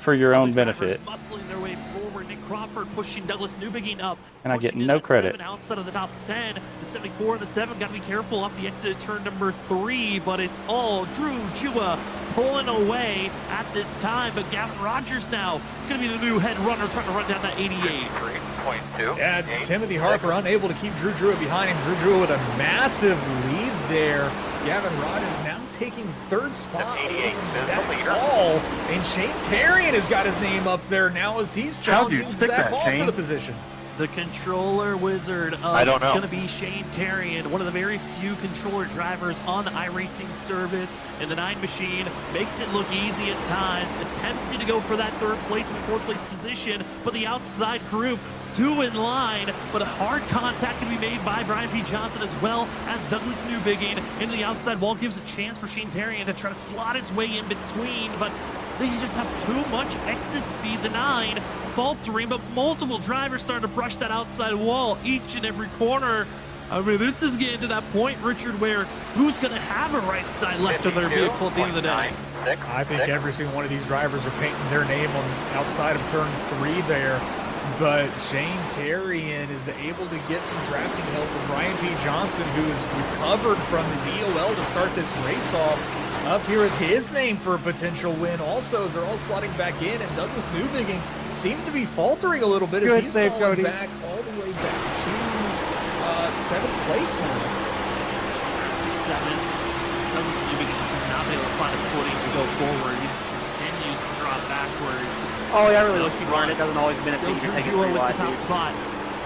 for your own benefit. Muscling their way forward. Nick Crawford pushing Douglas Newbegin up. And I get no credit. Outside of the top 10, the 74 and the 7 got to be careful off the exit of turn number 3, but it's all Drew Jua pulling away at this time. But Gavin Rogers now going to be the new head runner trying to run down that 88. 3.2. Yeah, Timothy Harper unable to keep Drew Jua behind him. Drew Jua with a massive lead there. Gavin Rogers now taking third spot away from Zach Hall. And Shane Terrian has got his name up there now as he's challenging Zach Hall for the position. The controller wizard I don't know. going to be Shane Terrian, one of the very few controller drivers on the iRacing service in the 9 machine. Makes it look easy at times, attempted to go for that third place and fourth place position, but the outside group, Sue in line, but a hard contact can be made by Brian P. Johnson as well as Douglas Newbegin into the outside wall. Gives a chance for Shane Terrian to try to slot his way in between, but they just have too much exit speed. The 9 faltering, but multiple drivers starting to brush that outside wall each and every corner. I mean, this is getting to that point, Richard, where who's going to have a right side left of their vehicle at the end of the day? I think every single one of these drivers are painting their name on the outside of turn 3 there. But Shane Terrian is able to get some drafting help from Brian P. Johnson, who has recovered from his EOL to start this race off. Up here with his name for a potential win also, as they're all slotting back in, and Douglas Newbegin seems to be faltering a little bit as he's falling back all the way back to 7th place now. 7th. Douglas Newbegin just has not been able to find a footing to go forward. He just continues to drop backwards. Oh, yeah, I really wish he learned. It doesn't always been a Still thing to take it Drew pretty with the wide, top dude. spot.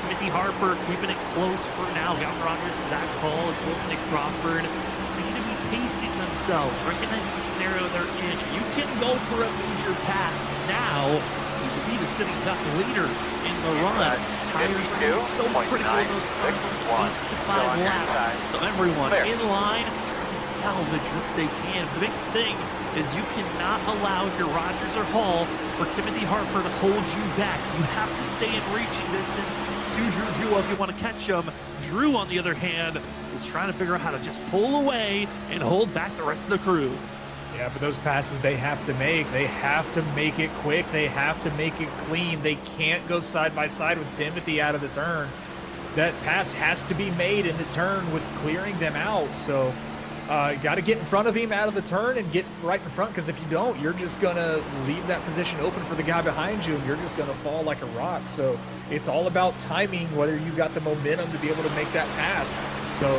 Timothy Harper keeping it close for now. Gavin Rogers, Zach Hall, as well as Nick Crawford. Seem to be pacing themselves, recognizing the scenario they're in. You can go for a major pass now. You could be the sitting duck leader in the run. Tires are so critical in those first 8 to 5 laps. So everyone in line trying to salvage what they can. The big thing is you cannot allow, if you're Rogers or Hall, for Timothy Harper to hold you back. You have to stay in reaching distance to Drew Jua if you want to catch him. Drew, on the other hand, is trying to figure out how to just pull away and hold back the rest of the crew. Yeah, but those passes they have to make it quick. They have to make it clean. They can't go side by side with Timothy out of the turn. That pass has to be made in the turn with clearing them out. So got to get in front of him out of the turn and get right in front, because if you don't, you're just going to leave that position open for the guy behind you, and you're just going to fall like a rock. So it's all about timing, whether you got the momentum to be able to make that pass. So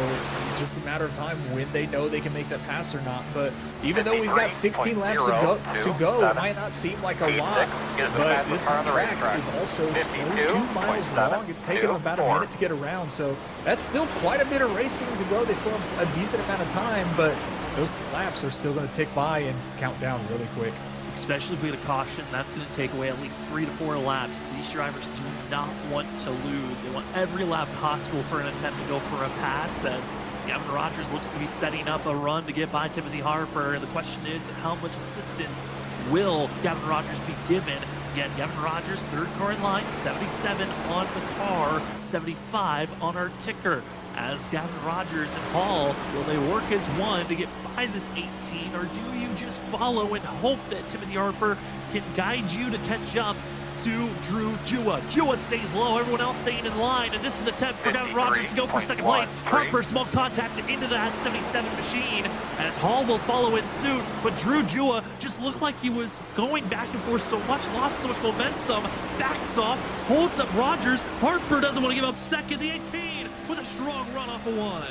it's just a matter of time when they know they can make that pass or not. But even though we've got 16 laps to go, it might not seem like a lot, but this track is also 22 miles long. It's taken them about a minute to get around, so that's still quite a bit of racing to go. They still have a decent amount of time, but those laps are still going to tick by and count down really quick. Especially if we get a caution, that's going to take away at least 3 to 4 laps. These drivers do not want to lose. They want every lap possible for an attempt to go for a pass, as Gavin Rogers looks to be setting up a run to get by Timothy Harper. And the question is, how much assistance will Gavin Rogers be given? Again, Gavin Rogers, third car in line, 77 on the car, 75 on our ticker. As Gavin Rogers and Hall, will they work as one to get by this 18, or do you just follow and hope that Timothy Harper can guide you to catch up to Drew Jua? Jua stays low, everyone else staying in line, and this is the attempt for Gavin Rogers to go for second place. Harper, small contact into that 77 machine, as Hall will follow in suit, but Drew Jua just looked like he was going back and forth so much, lost so much momentum, backs off, holds up Rogers. Harper doesn't want to give up second, the 18, with a strong run off of 1.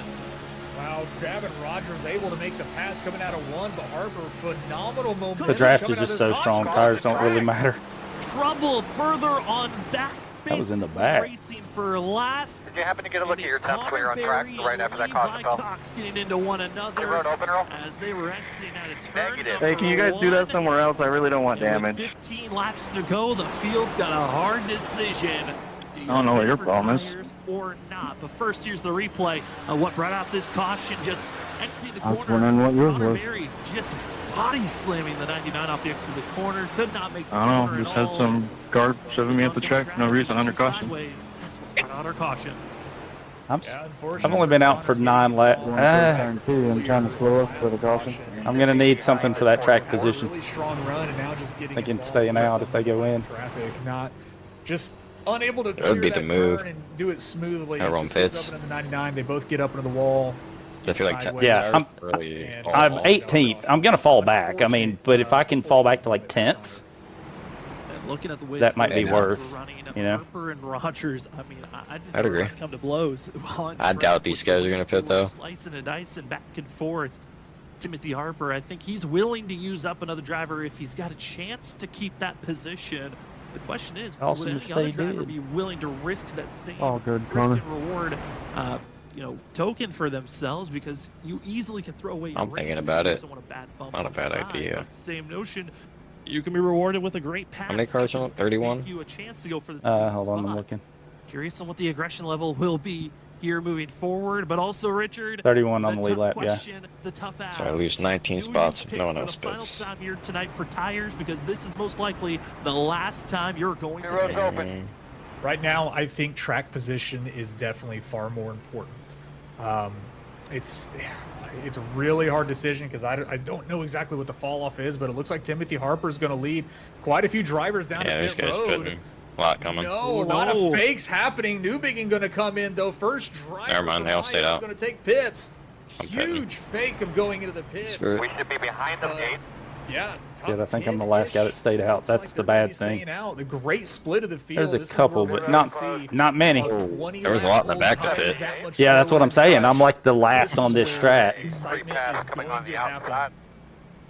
Wow, Gavin Rogers able to make the pass coming out of 1, but Harper, phenomenal momentum. The draft is just so strong, tires don't really matter. Trouble further on back. That was in the back. Racing for last. Did you happen to get a look at your temps while you're on track right after that caution fell? Cox getting into one another road open, Earl? as they were exiting out of turn. Hey, can you guys do that somewhere else? I really don't want damage. 15 laps to go. The field's got a hard decision. I don't know what your problem is. Or not. But first, here's the replay of what brought out this caution. Just exiting the corner. I was wondering what yours Connor was. Berry just body slamming the 99 off the exit of the corner. Could not make the I don't corner know, just at had all. some guard shoving me at the track, no reason, under caution. Sideways. That's what brought out our caution. I've only been out for 9 laps. Turn 2, I'm trying to slow up for the caution. I'm gonna need something for that track position. Really strong run, and now just getting Thinking staying out if they go in. Traffic, not just unable to It would be clear the that move. turn and do it smoothly. Everyone Just gets pits. up into the 99. They both get up into the wall. I feel like sideways. Yeah, I'm 18th. I'm gonna fall back. I mean, but if I can fall back to like 10th, And looking at the way that might be Yeah. worth, running, you know. Harper and Rogers, I mean, I think I'd they're agree. gonna come to blows. I doubt these guys are gonna pit, though. Slicing and dicing back and forth. Timothy Harper, I think he's willing to use up another driver if he's got a chance to keep that position. The question is, Awesome would if any other they driver did. be willing to risk that same All good, risk Connor. and reward, token for themselves? Because you easily can throw away your I'm thinking race about if you it. don't want a bad bump Not a on the bad side. idea. But same notion, you can be rewarded with a great pass. How many cars that on? can 31? give you a chance to go for the hold on, I'm spot. looking. Curious on what the aggression level will be here moving forward, but also Richard, 31 on the lead tough lap, yeah. question, the tough ask. So I lose 19 Do you spots if pick no one for else the final pits. time here tonight for tires, because this is most likely the last time you're going to Heroes pit. open. Right now, I think track position is definitely far more important. It's a really hard decision because I don't know exactly what the fall off is, but it looks like Timothy Harper is going to lead quite a few drivers down Yeah, the this pit guy's road. pitting. A lot coming. No, a lot of fakes happening. Newbegin going to come in though. First driver. Never mind, they all stayed out. Going to take pits. I'm pitting. Huge fake of going into the pits. Screw it. We should be behind the gate. Yeah. Yeah, I think I'm the last guy that stayed out. That's the bad thing. Out. The great split of the field. There's a This is couple, where but we're not gonna see not many. There was a lot in the back of it. Yeah, that's what I'm saying. I'm like the last on this track. Free pass coming on the outside.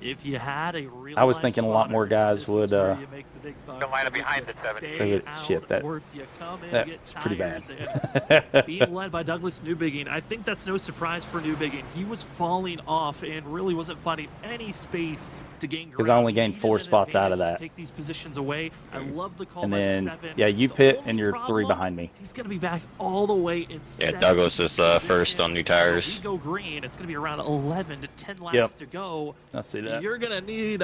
If you had a real I was life thinking a lot spotter, more guys this would, is where you make the big bucks. Don't mind it And if behind you the 70. stay They would- out, shit, that- or if you come in, That's get pretty bad. tires and being led by Douglas Newbegin, I think that's no surprise for Newbegin. He was falling off and really wasn't finding any space to gain ground. 'Cause I only gained He 4 needed an spots out of advantage that. to take these positions away. I love the call And by then, 7. yeah, you The pit only and you're 3 problem, behind me. He's going to be back all the way in Yeah, 7th Douglas is first on new tires. We go green. It's going to be around 11 to 10 laps Yep. to go. I see that. You're going to need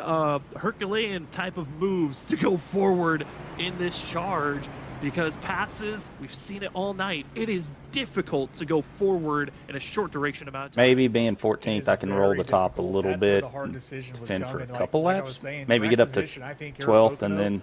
Herculean type of moves to go forward in this charge, because passes, we've seen it all night. It is difficult to go forward in a short duration amount of time. Maybe being 14th, I can roll the top a little bit, defend for a couple laps, maybe get up to 12th, and then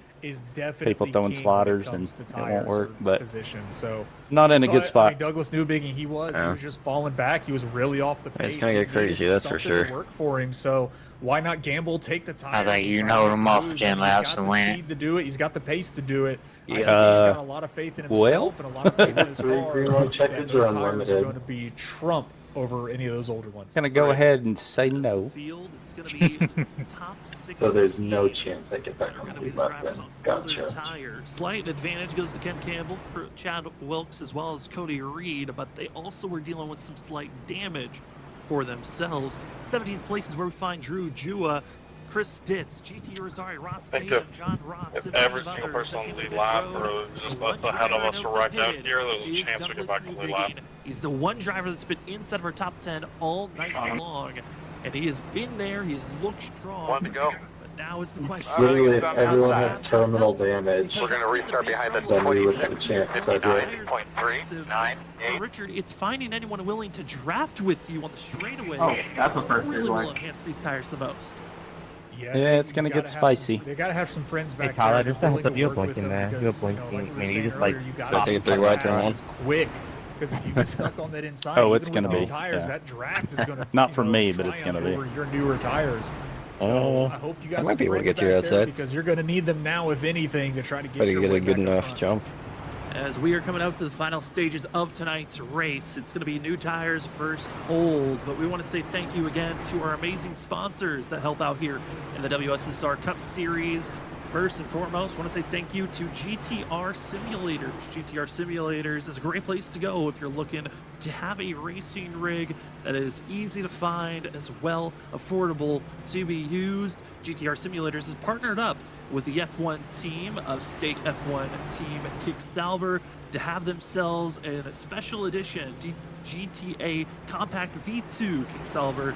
people throwing sliders and it won't work. But so not in a good spot. Douglas Newbegin, he was just falling back. He was really off the pace. It's gonna get crazy, that's for Something to sure. Work for him. So why not gamble? Take the tires. I think you and try know to him make off moves. 10 He's laps got to the win it. speed to do it. He's got the pace to do it. I think he's Yeah. got a lot of faith in Well. himself and a lot of faith in his car. Green light checkers that are those tires unlimited. are going to be trump over any of those older ones. I'm gonna go ahead and say no. Field, it's going to be top 16. So there's no chance they get back They're on going the to be lead the lap drivers then. on older Gotcha. tires. Slight advantage goes to Ken Campbell, Chad Wilkes, as well as Cody Reed, but they also were dealing with some slight damage for themselves. 17th place is where we find Drew Jua, Chris Ditz, GT Rosario, Ross I think Tatum, John Ross, If and every others single person that on came the to lead pit lap road. or just The one ahead of driver us out are right down pitted here, there's a is chance we get Douglas back on the lead lap. Newbegin. He's the one driver that's been inside of our top 10 all night long, and he has been there. He's looked strong. One to go. But now is the question. Literally, if everyone had terminal damage, We're going to restart behind the then we would have a chance. So good. 29.398. Richard, it's finding anyone willing to draft with you on the straightaways. Oh, that's a first really good will one. enhance these tires the most. Yeah, it's gonna he's get gotta have spicy. They got to have some friends back Tyler, there just don't willing put to you work with blinking them there. because, You're blinking. like we were Man, you saying just, like, earlier, you gotta Should I take a be 3 wide turn fast, one? quick. Because if you get stuck on that inside, Oh, even it's with gonna new be, tires. yeah. That draft is going to Not for me, but it's gonna be. over your newer tires. So Oh, I hope you I got might some be able to friends get you back there outside. because you're going to need them now, if anything, to try to get Better your get way a good back up enough front. jump. As we are coming out to the final stages of tonight's race, it's going to be new tires first hold, but we want to say thank you again to our amazing sponsors that help out here in the WSSR Cup Series. First and foremost, I want to say thank you to GTR Simulators. GTR Simulators is a great place to go if you're looking to have a racing rig that is easy to find, as well affordable to be used. GTR Simulators is partnered up with the F1 team of State F1 Team Kick Sauber to have themselves a special edition GTA Compact V2 Kick Sauber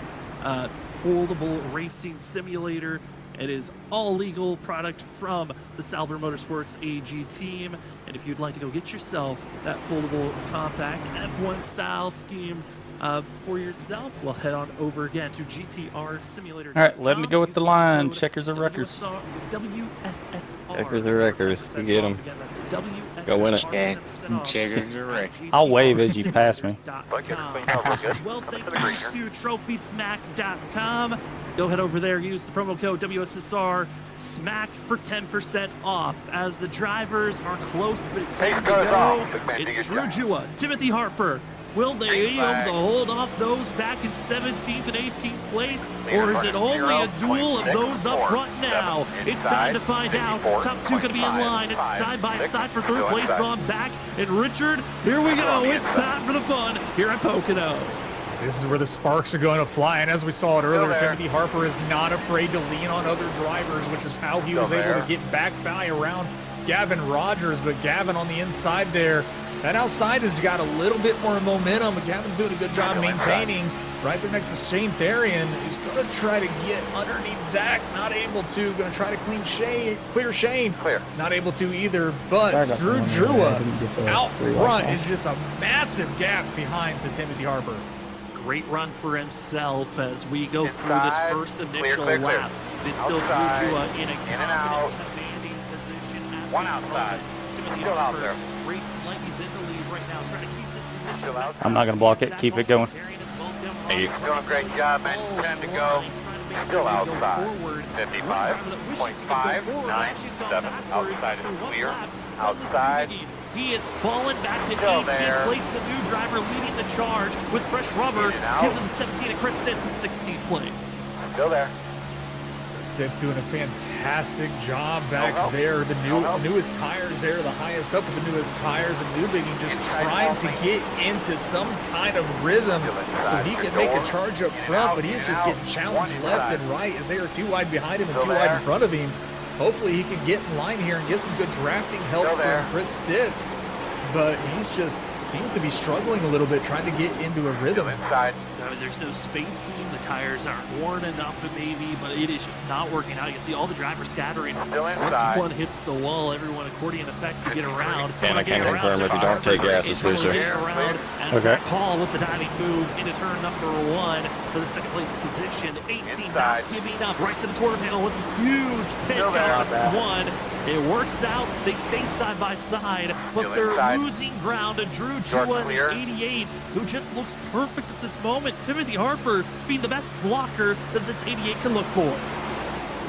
foldable racing simulator. It is all legal product from the Sauber Motorsports AG team, and And if you'd like to go get yourself that foldable compact F1 style scheme for yourself, well, head on over again to GTR Simulator. All right, let me go with the line. Checkers or wreckers? WSSR. Checkers or wreckers. You get them. Go win it. Okay. Checkers or wreckers. I'll wave as you pass me. Well, thank you to TrophySmack.com. Go head over there, use the promo code WSSR SMAC for 10% off. As the drivers are close to 10 to go, it's Drew Jua, Timothy Harper. Will they be able to hold off those back in 17th and 18th place, or is it only a duel of those up front now? It's time to find out. Top two going to be in line. It's side by side for third place on back. And Richard, here we go. It's time for the fun here at Pocono. This is where the sparks are going to fly, and as we saw it earlier, Timothy Harper is not afraid to lean on other drivers, which is how he was able to get back by around Gavin Rogers. But Gavin on the inside there, that outside has got a little bit more momentum, but Gavin's doing a good job maintaining. Right there next to Shane Therian, who's going to try to get underneath Zach, not able to. Going to try to clear Shane, not able to either. But Drew Jua out front is just a massive gap behind to Timothy Harper. Great run for himself as we go through this first initial lap. It's still Drew Jua in a confident, commanding position at one outside. Timothy Harper racing like he's in the lead right now, trying to keep this position. I'm not going to block it. Keep it going. Hey, you're doing a great job, man. 10 to go. Still outside. 55.597. Outside is clear. Outside. He has fallen back to 18th place, the new driver leading the charge with fresh rubber, giving the 17 to Chris Stitz in 16th place. Still there. Stitz doing a fantastic job back there. The newest tires there, the highest up with the newest tires, and Newbigging just trying to get into some kind of rhythm so he can make a charge up front, but he is just getting challenged left and right as they are too wide behind him and too wide in front of him. Hopefully he can get in line here and get some good drafting help from Chris Stitz, but he's just seems to be struggling a little bit trying to get into a rhythm. There's no spacing, the tires aren't worn enough maybe, but it is just not working out. You see all the drivers scattering. Once one hits the wall, everyone accordion effect to get around. And I can confirm if you don't take gas, it's loser. Okay. Call with the diving move into turn number 1 for the second place position. 18 not giving up right to the quarter panel with a huge pit down at 1. It works out. They stay side by side, but they're losing ground to Drew Jua in 88, who just looks perfect at this moment. Timothy Harper being the best blocker that this 88 can look for.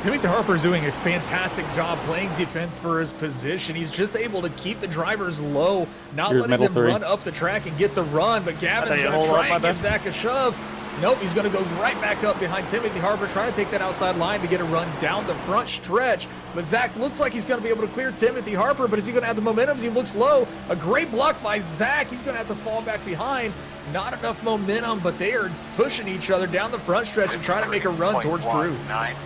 Timothy Harper's doing a fantastic job playing defense for his position. He's just able to keep the drivers low, not letting them run up the track and get the run, but Gavin's going to try and give Zach a shove. Nope, he's going to go right back up behind Timothy Harper, trying to take that outside line to get a run down the front stretch. But Zach looks like he's going to be able to clear Timothy Harper, but is he going to have the momentum? He looks low. A great block by Zach. He's going to have to fall back behind. Not enough momentum, but they are pushing each other down the front stretch and trying to make a run towards Drew.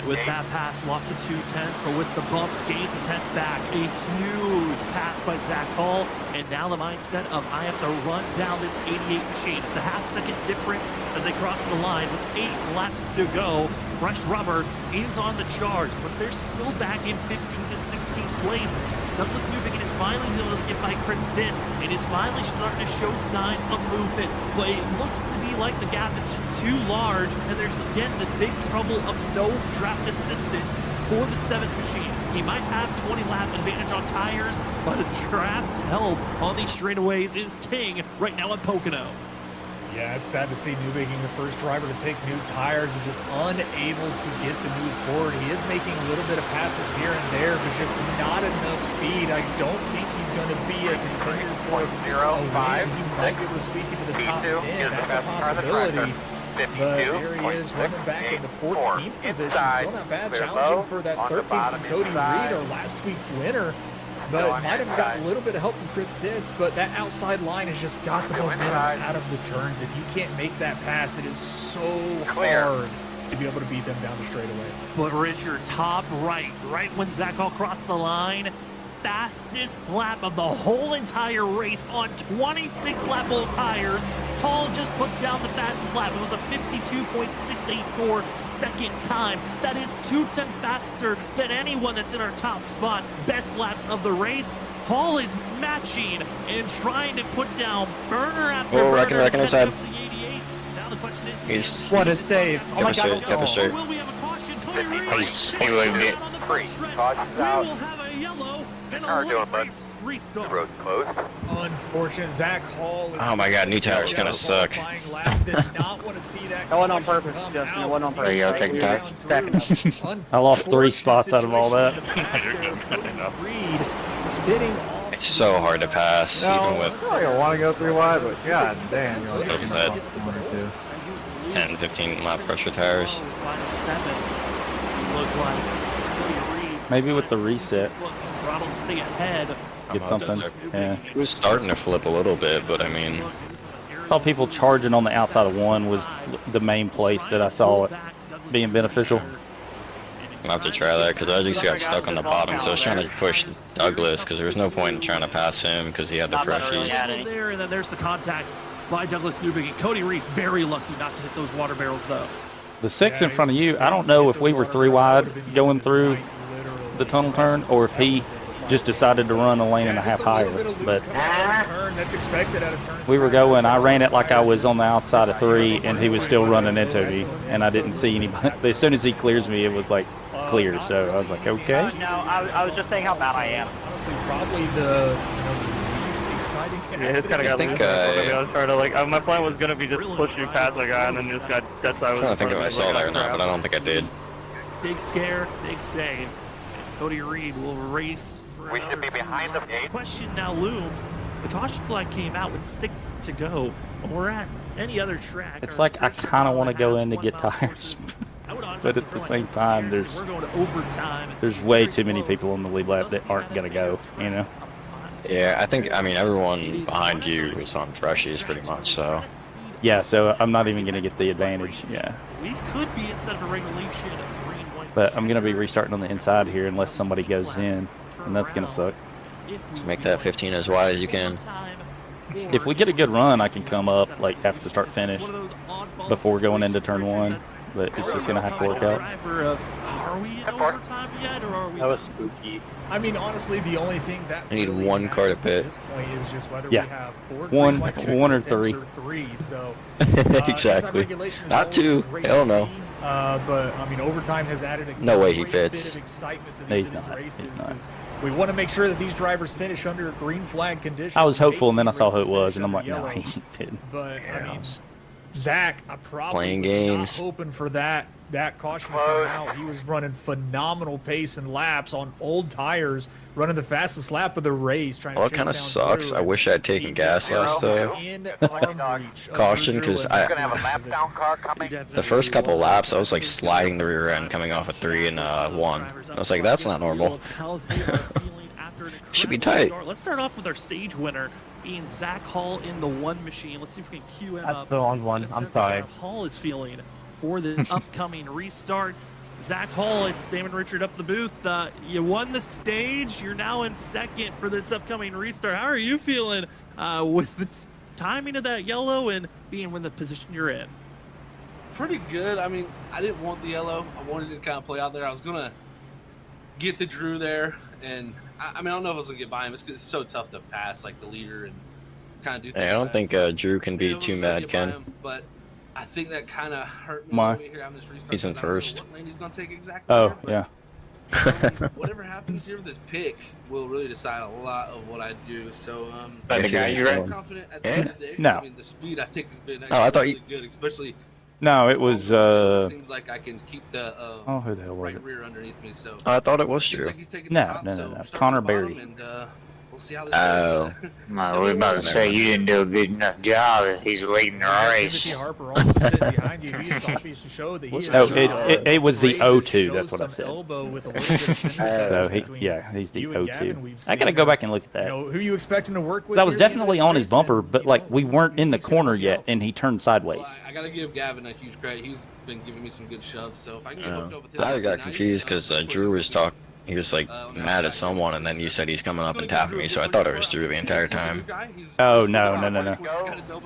With that pass, lost of 2/10, but with the bump, gains a 10th back. A huge pass by Zach Hall, and now the mindset of I have to run down this 88 machine. It's a half-second difference as they cross the line with 8 laps to go. Fresh rubber is on the charge, but they're still back in 15th and 16th place. Douglas Newbiggin is finally able to get by Chris Stitz and is finally starting to show signs of movement, but it looks to be like the gap is just too large, and there's again the big trouble of no draft assistance for the 7th machine. He might have 20 lap advantage on tires, but draft help on these straightaways is king right now at Pocono. Yeah, it's sad to see Newbigging, the first driver to take new tires, and just unable to get the moves forward. He is making a little bit of passes here and there, but just not enough speed. I don't think he's going to be a contender for a win. He might be able to squeak into the top 10. That's a possibility. But there he is running back in the 14th position. Still not bad, challenging for that 13th from Cody Reed, our last week's winner. But might have got a little bit of help from Chris Stitz, but that outside line has just got the momentum out of the turns. If you can't make that pass, it is so hard to be able to beat them down the straightaway. But Richard, top right when Zach Hall crossed the line, fastest lap of the whole entire race on 26 lap old tires. Hall just put down the fastest lap. It was a 52.684 second time. That is 2/10 faster than anyone that's in our top spots. Best laps of the race. Hall is matching and trying to put down burner after Oh, burner. wrecking inside. Now the question is, He's What a save. Oh my God. Kept us straight. will we have a caution? Cody Reed He wouldn't get free. Caution's we out. will have a yellow and How are a you doing, late bud? race The restart. road's closed. Unfortunate. Zach Hall. Oh my God, new tires gonna suck. Laps did not want to see that. That wasn't on caution purpose, come Justin. It out wasn't on as he purpose. There you go, take it was back. I lost 3 spots out of all that. Reed spinning off. It's so hard to pass, even with I want to go 3 wide, but god damn. You like I said, 10, 15 lap pressure tires. Maybe with the reset, Throttle stay ahead. get something. Yeah. It was starting to flip a little bit, but I mean, I thought people charging on the outside of 1 was the main place that I saw it being beneficial. I'll have to try that because I just got stuck on the bottom, so I was trying to push Douglas because there was no point in trying to pass him because he had the freshies. There, and then there's the contact by Douglas Newbig and Cody Reed. Very lucky not to hit those water barrels, though. The 6 in front of you, I don't know if we were 3 wide going through the tunnel turn or if he just decided to run a lane and a half higher. But That's expected out of turn. we were going, I ran it like I was on the outside of 3 and he was still running into me and I didn't see anybody. But as soon as he clears me, it was like clear. So I was like, okay. No, I was just saying how bad I am. Honestly, probably the least exciting Yeah, it's kind of got think, I was trying to like, my plan was gonna be just pushing past the guy and then just got. That's why I was. I'm trying to think if I saw that or not, but I don't think I did. Big scare, big save. And Cody Reed will race for We should be behind the gate. The question now looms. The caution flag came out with 6 to go. When we're at any other track. It's like I kind of want to go in to get tires. But at the same time, there's way too many people in the lead lap that aren't going to go, you know? Yeah, I mean, everyone behind you is on freshies pretty much, so. Yeah, so I'm not even going to get the advantage, yeah. We could be instead of a regulation green, white. But I'm going to be restarting on the inside here unless somebody goes in, and that's going to suck. Make that 15 as wide as you can. If we get a good run, I can come up like after start finish before going into turn 1. But it's just going to have to work out. Are we in overtime yet, or are we? That was spooky. I mean, honestly, the only thing that I need really 1 car to matters pit. at this point is just whether Yeah. we have 4 One- green light one or checkpoints 3. So Exactly. regulation is Not always 2. great Hell to no. see, but I mean, overtime has added a No way he great pits. bit of excitement to No, he's these not. races. He's not. 'Cause we want to make sure that these drivers finish under green flag conditions. I was hopeful, and then I saw who Races it was, finish and I'm like, under no, yellow. he didn't. But I mean, Zach, I probably Playing was games. not hoping for that caution to come out. He was running phenomenal pace and laps on old tires, running the fastest lap of the race. Trying Well, to it kind of chase sucks. down I Drew. wish I had taken He gas was last time. in arm reach of Caution, Drew 'cause and I- We're gonna have a lap down car coming. The first couple laps, I was like sliding the rear end coming off a 3 and 1. I was like, that's not normal. Should be tight. Let's start off with our stage winner being Zach Hall in the 1 machine. Let's see if we can cue him That's up. the wrong one. Get a I'm sense of sorry. how Hall is feeling for the upcoming restart. Zach Hall, it's Sam and Richard up the booth. You won the stage. You're now in 2nd for this upcoming restart. How are you feeling with the timing of that yellow and being in the position you're in? Pretty good. I mean, I didn't want the yellow. I wanted it to kind of play out there. I was gonna get to Drew there, and I mean, I don't know if I was gonna get by him. It's so tough to pass like the leader and kind of do things. Hey, I don't think fast. Drew can I be was too gonna mad, get by Ken. him, but I think that kind of hurt me Why? over here having this restart. He's in 'cause I don't know first. what lane he's gonna take exactly. Oh, here, but, yeah. whatever happens here with this pick will really decide a lot of what I do. So, But the guy you I'm ran. confident at the end of the day. 'Cause, No. I mean, the speed I think has been Oh, I thought really good, especially. No, it was, Seems like I can keep the oh, who the hell was right it? rear underneath me. So I thought it was seems Drew. like he's taking No, the top, no, so no, no. we're starting Connor at the bottom, Berry. And, we'll see how this Oh. goes. I was about to say you didn't do a good enough job if he's leading the race. Timothy Harper also sitting behind you. He has obviously showed that he What's has, that? it was the great O2, to that's show what I some said. elbow with a little bit of finish So between he's the you and Gavin. O2. We've I gotta seen, go back and look at You that. know, who you expecting to work with? I was here at the end of definitely this on his race, bumper, and, but you like know, we weren't in the he's gonna corner be yet, out. and he turned Well, sideways. I gotta give Gavin a huge credit. He's been giving me some good shoves. So if I can get hooked up with him, I that'd be got nice. confused because Of course, Drew was it's gonna He was like mad at someone, and then you said he's coming up and tapping me, so I thought it was Drew the entire time. Oh, no.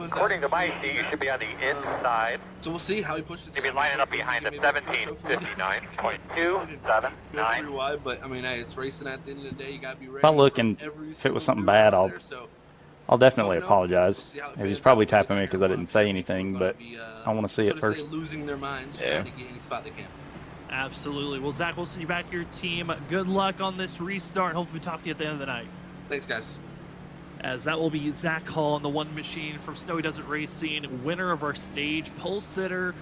According to my seat, you should be on the inside. So we'll see how he pushes. You'll be lining up behind the 1759.279. But I mean, hey, it's racing at the end of the day. You gotta be ready. If I look and if it was something bad, I'll definitely apologize. He was probably tapping me because I didn't say anything, but I want to see it first. Losing their minds, Yeah. trying to get any spot they can. Absolutely. Well, Zach, we'll send you back to your team. Good luck on this restart. Hopefully we talk to you at the end of the night. Thanks, guys. As that will be Zach Hall on the one machine from Snowy Desert Racing, winner of our stage, pole sitter.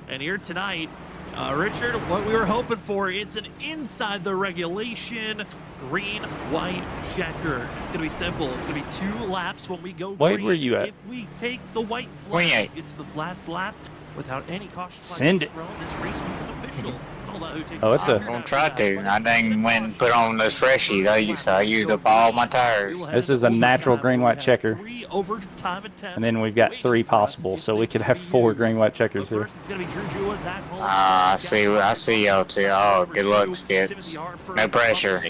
And here tonight, Richard, what we were hoping for, it's an inside the regulation green, white checker. It's going to be simple. It's going to be 2 laps when we go Wade, green. where you at? If we take the white flag, get to the last lap without any caution Send it. thrown, this race will be official. It's all about who takes Oh, it's the a- Don't try to. I dang went and put on those freshies. I used up all my tires. This is a natural green-white checker. 3 overtime attempts. And then we've got 3 possible, so we could have 4 green-white checkers here. First, it's going to be Drew Jewell, Zach Hall. I see y'all too. Oh, good luck, Stitz. No pressure.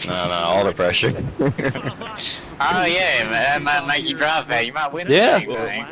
No, all the pressure. Oh yeah, that might make you drive that. You might win. Yeah.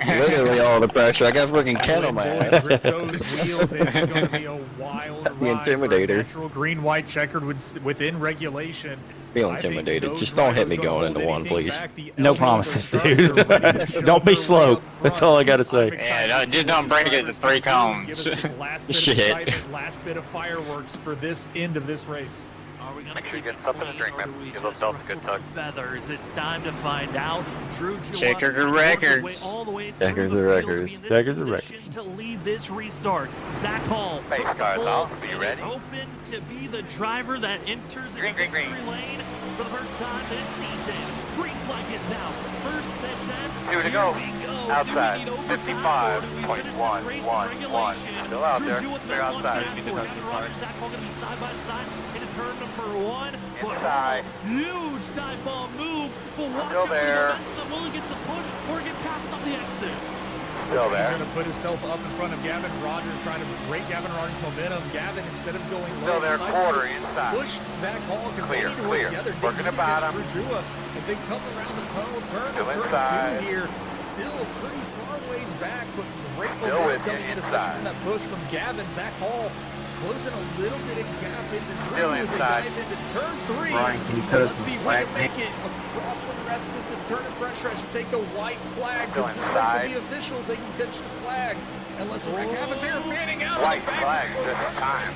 Literally all the pressure. I got freaking Ken on my ass. Rip those wheels. It's going to be a wild The ride for a Intimidator. natural green-white checkered within regulation. Feel I think intimidated. those Just don't hit me drivers going don't into hold one, anything please. back. The No elements promises, are dude. starting to ready to show Don't be their slow. way up That's front. all I got to say. Yeah, just don't break it to 3 cones. Give us this last bit of Shit. excitement, last bit of fireworks for this end of this race. Are we gonna Make sure you keep get it something to clean, drink, or man. do we Give those just dogs a good ruffle some tug. feathers? It's time to find out. Drew Jewell Checkers are worked his way records. all the way Checkers through are the field to records. be in this Checkers are position to lead this restart. Zach Hall, Face took the guards pole off. Be and is ready. hoping to be the driver that enters the Green, green, green. victory lane for the first time this season. Green flag is out. First attempt. 2 to go. Here we go. Outside. Do we need overtime, or do we finish this race in 55.111. regulation? Still out Drew there. Jewell They're knows one outside. pass for Gavin Rogers. Zach Hall going to be side by side into turn number 1. Inside. Huge dive bomb move. But watch Still it for the there. momentum. Will he get the push or get past on the exit? Still He's there. going to put himself up in front of Gavin Rogers, trying to break Gavin Rogers' momentum. Gavin, instead of going Still low, there. decides Quarter to inside. push Zach Hall because they Clear, need to work clear. together. Working They the bottom. Drew Jewell as they come around the tunnel turn. Still Turn inside. 2 here. Still pretty far ways back, but great Still with momentum you, coming in, especially inside. from that push from Gavin. Zach Hall closing a little bit of gap into Still Drew as they inside. dive into turn 3. Brian, can you cut Let's us see if some we can slack? make it across the rest of this turn and front stretch and take the white flag, Still because this race will inside. be official if they can catch this flag. Unless a wreck happens here, fanning out White of the back. flag just in time.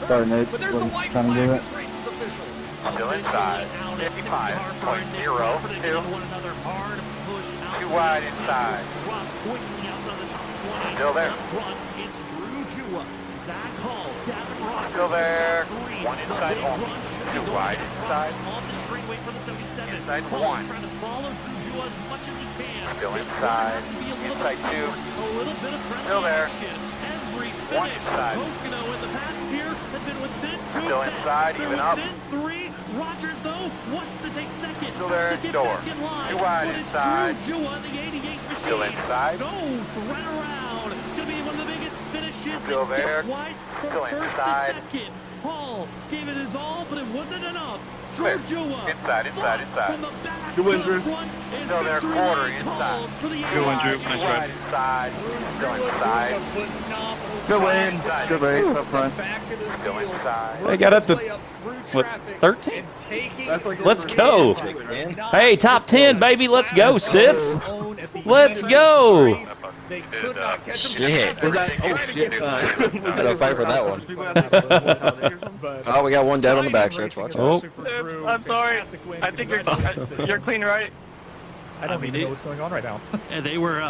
Starting it. But there's the white Trying to flag. do it. This race is official. Still inside. 55.002. 2 wide inside. Still there. It's Drew Jewell, Zach Hall, Gavin Rogers. Still there. Three. 1 inside The big only. run should be 2 going wide across inside. On the straightaway for the 77. Inside Hall 1. Trying to follow Drew Jewell as much as he can. Still It's inside. going to be a little Inside bit 2. tougher. A little bit of friendly Still there. action. Every 1 finish. inside. Pocono in the past here has been within 2 Still tenths. inside, They're even up. within 3. Rogers, though, wants to take second. Still there, Has to get door. back in line. 2 wide But it's inside. Drew Jewell in the 88 machine. Still inside. No threat around. Gonna be one of the biggest finishes Still in there. depth-wise from Still first inside. to second. Hall gave it his all, but it wasn't enough. Drew Clear. Jewell Inside, inside, fought inside. from the back Good win, to the Drew. front, and Still there, victory quarter lane inside. calls for the Good one, Drew. 2 Nice wide ride. inside. Still inside. Good win. Inside. Good race up front. Still inside. They got up to, what, 13? That's like Let's go. Hey, top 10, baby. Let's go, Stitz. Let's go. They could not catch him. Shit. Was that? Oh shit. I gotta fight for that one. But Oh, we got one dead on the back stretch. exciting Watch racing, out. especially for Drew. I'm sorry. Fantastic win. I think Congratulations. you're clean, right? I don't I mean, even know what's going on right now. And there were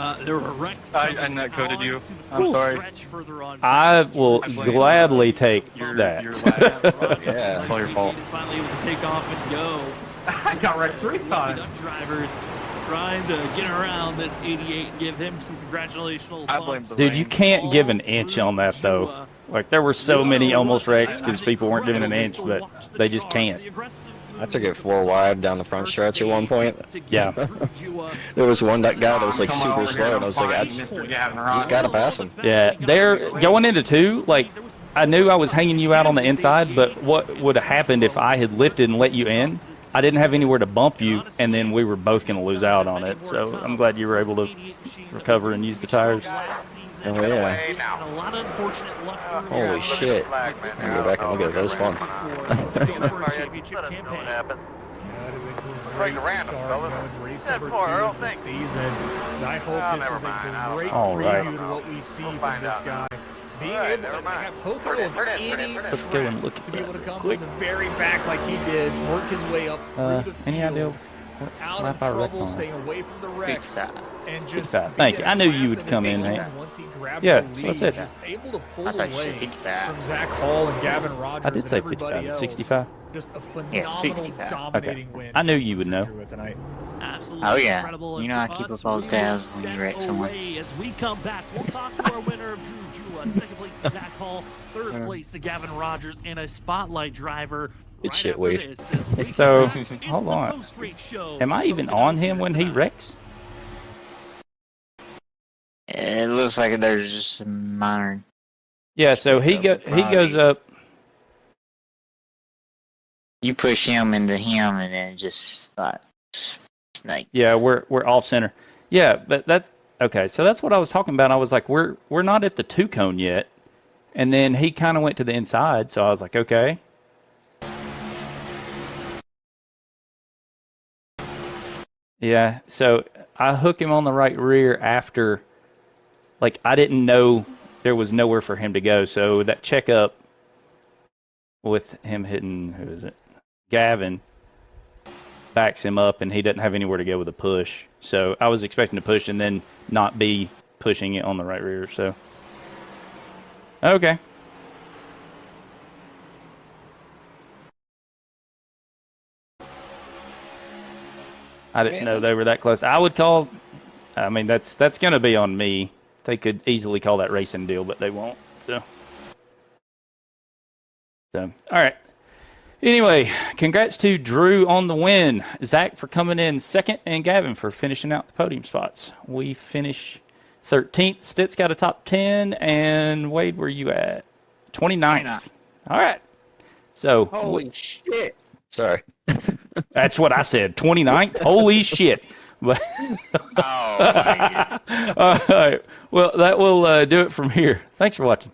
wrecks. I coming netcoded you. on to the I'm full sorry. stretch further on. I will gladly take You're that. Yeah. It's all your fault. He's finally able to take off and go. I got wrecked 3 times. Duck drivers trying to get around this 88 and give him some congratulations. I blame the Dude, you rain. can't give an inch on that, though. Like, there were so many almost wrecks because people weren't giving an inch, but they just can't. I took it 4 wide down the front stretch at one point. Yeah. There was one guy that was like super slow, and I was like, he's got to pass him. Yeah, they're going into 2. Like, I knew I was hanging you out on the inside, but what would have happened if I had lifted and let you in? I didn't have anywhere to bump you, and then we were both going to lose out on it. So I'm glad you were able to recover and use the tires. Oh, yeah. Holy shit. I'm going to go back and look at it. That was fun. That is a great start, race number 2 of the season. And I hope this is a great preview to what we see from this guy. Being able to have Pocono of any Let's go and look at to be able to come quick. from the very back like he did, work his way up through the Any field, idea out of trouble, staying away from the wrecks, and just Thank you. I knew you would come in, Hank. once he grabbed Yeah, the so I lead, said just able to pull I thought you away said 55. from Zach Hall and Gavin Rogers. I did say and everybody 55. else. 65? Just a Yeah, phenomenal 65. dominating win. I knew you would know. Tonight. Absolutely Oh, yeah. incredible. You know I And keep for up all us, we tabs will when you step wreck someone. away as we come back. We'll talk to our winner of Drew Jua, second place to Zach Hall, third place to Gavin Rogers, and a spotlight driver. Good Right shit, after Wade. this, as we So, come back, it's hold the on. post-race show Am I even from on him Down when he Tonight. wrecks? It looks like there's just some minor. Yeah, so he goes up. You push him into him, and then just like snake. Yeah, we're off center. Yeah, but that's okay. So that's what I was talking about. I was like, we're not at the 2 cone yet, and then he kind of went to the inside. So I was like, okay. Yeah, so I hook him on the right rear after, like, I didn't know there was nowhere for him to go. So that checkup with him hitting, who is it? Gavin backs him up, and he doesn't have anywhere to go with a push. So I was expecting to push and then not be pushing it on the right rear. So, okay. I didn't know they were that close. I would call, I mean, that's going to be on me. They could easily call that racing deal, but they won't. So, all right. Anyway, congrats to Drew on the win, Zach for coming in second, and Gavin for finishing out the podium spots. We finish 13th. Stitz got a top 10, and Wade, where you at? 29th. All right. So, Holy shit. Sorry. That's what I said. 29th? Holy shit. But Oh, my God. all right. Well, that will do it from here. Thanks for watching.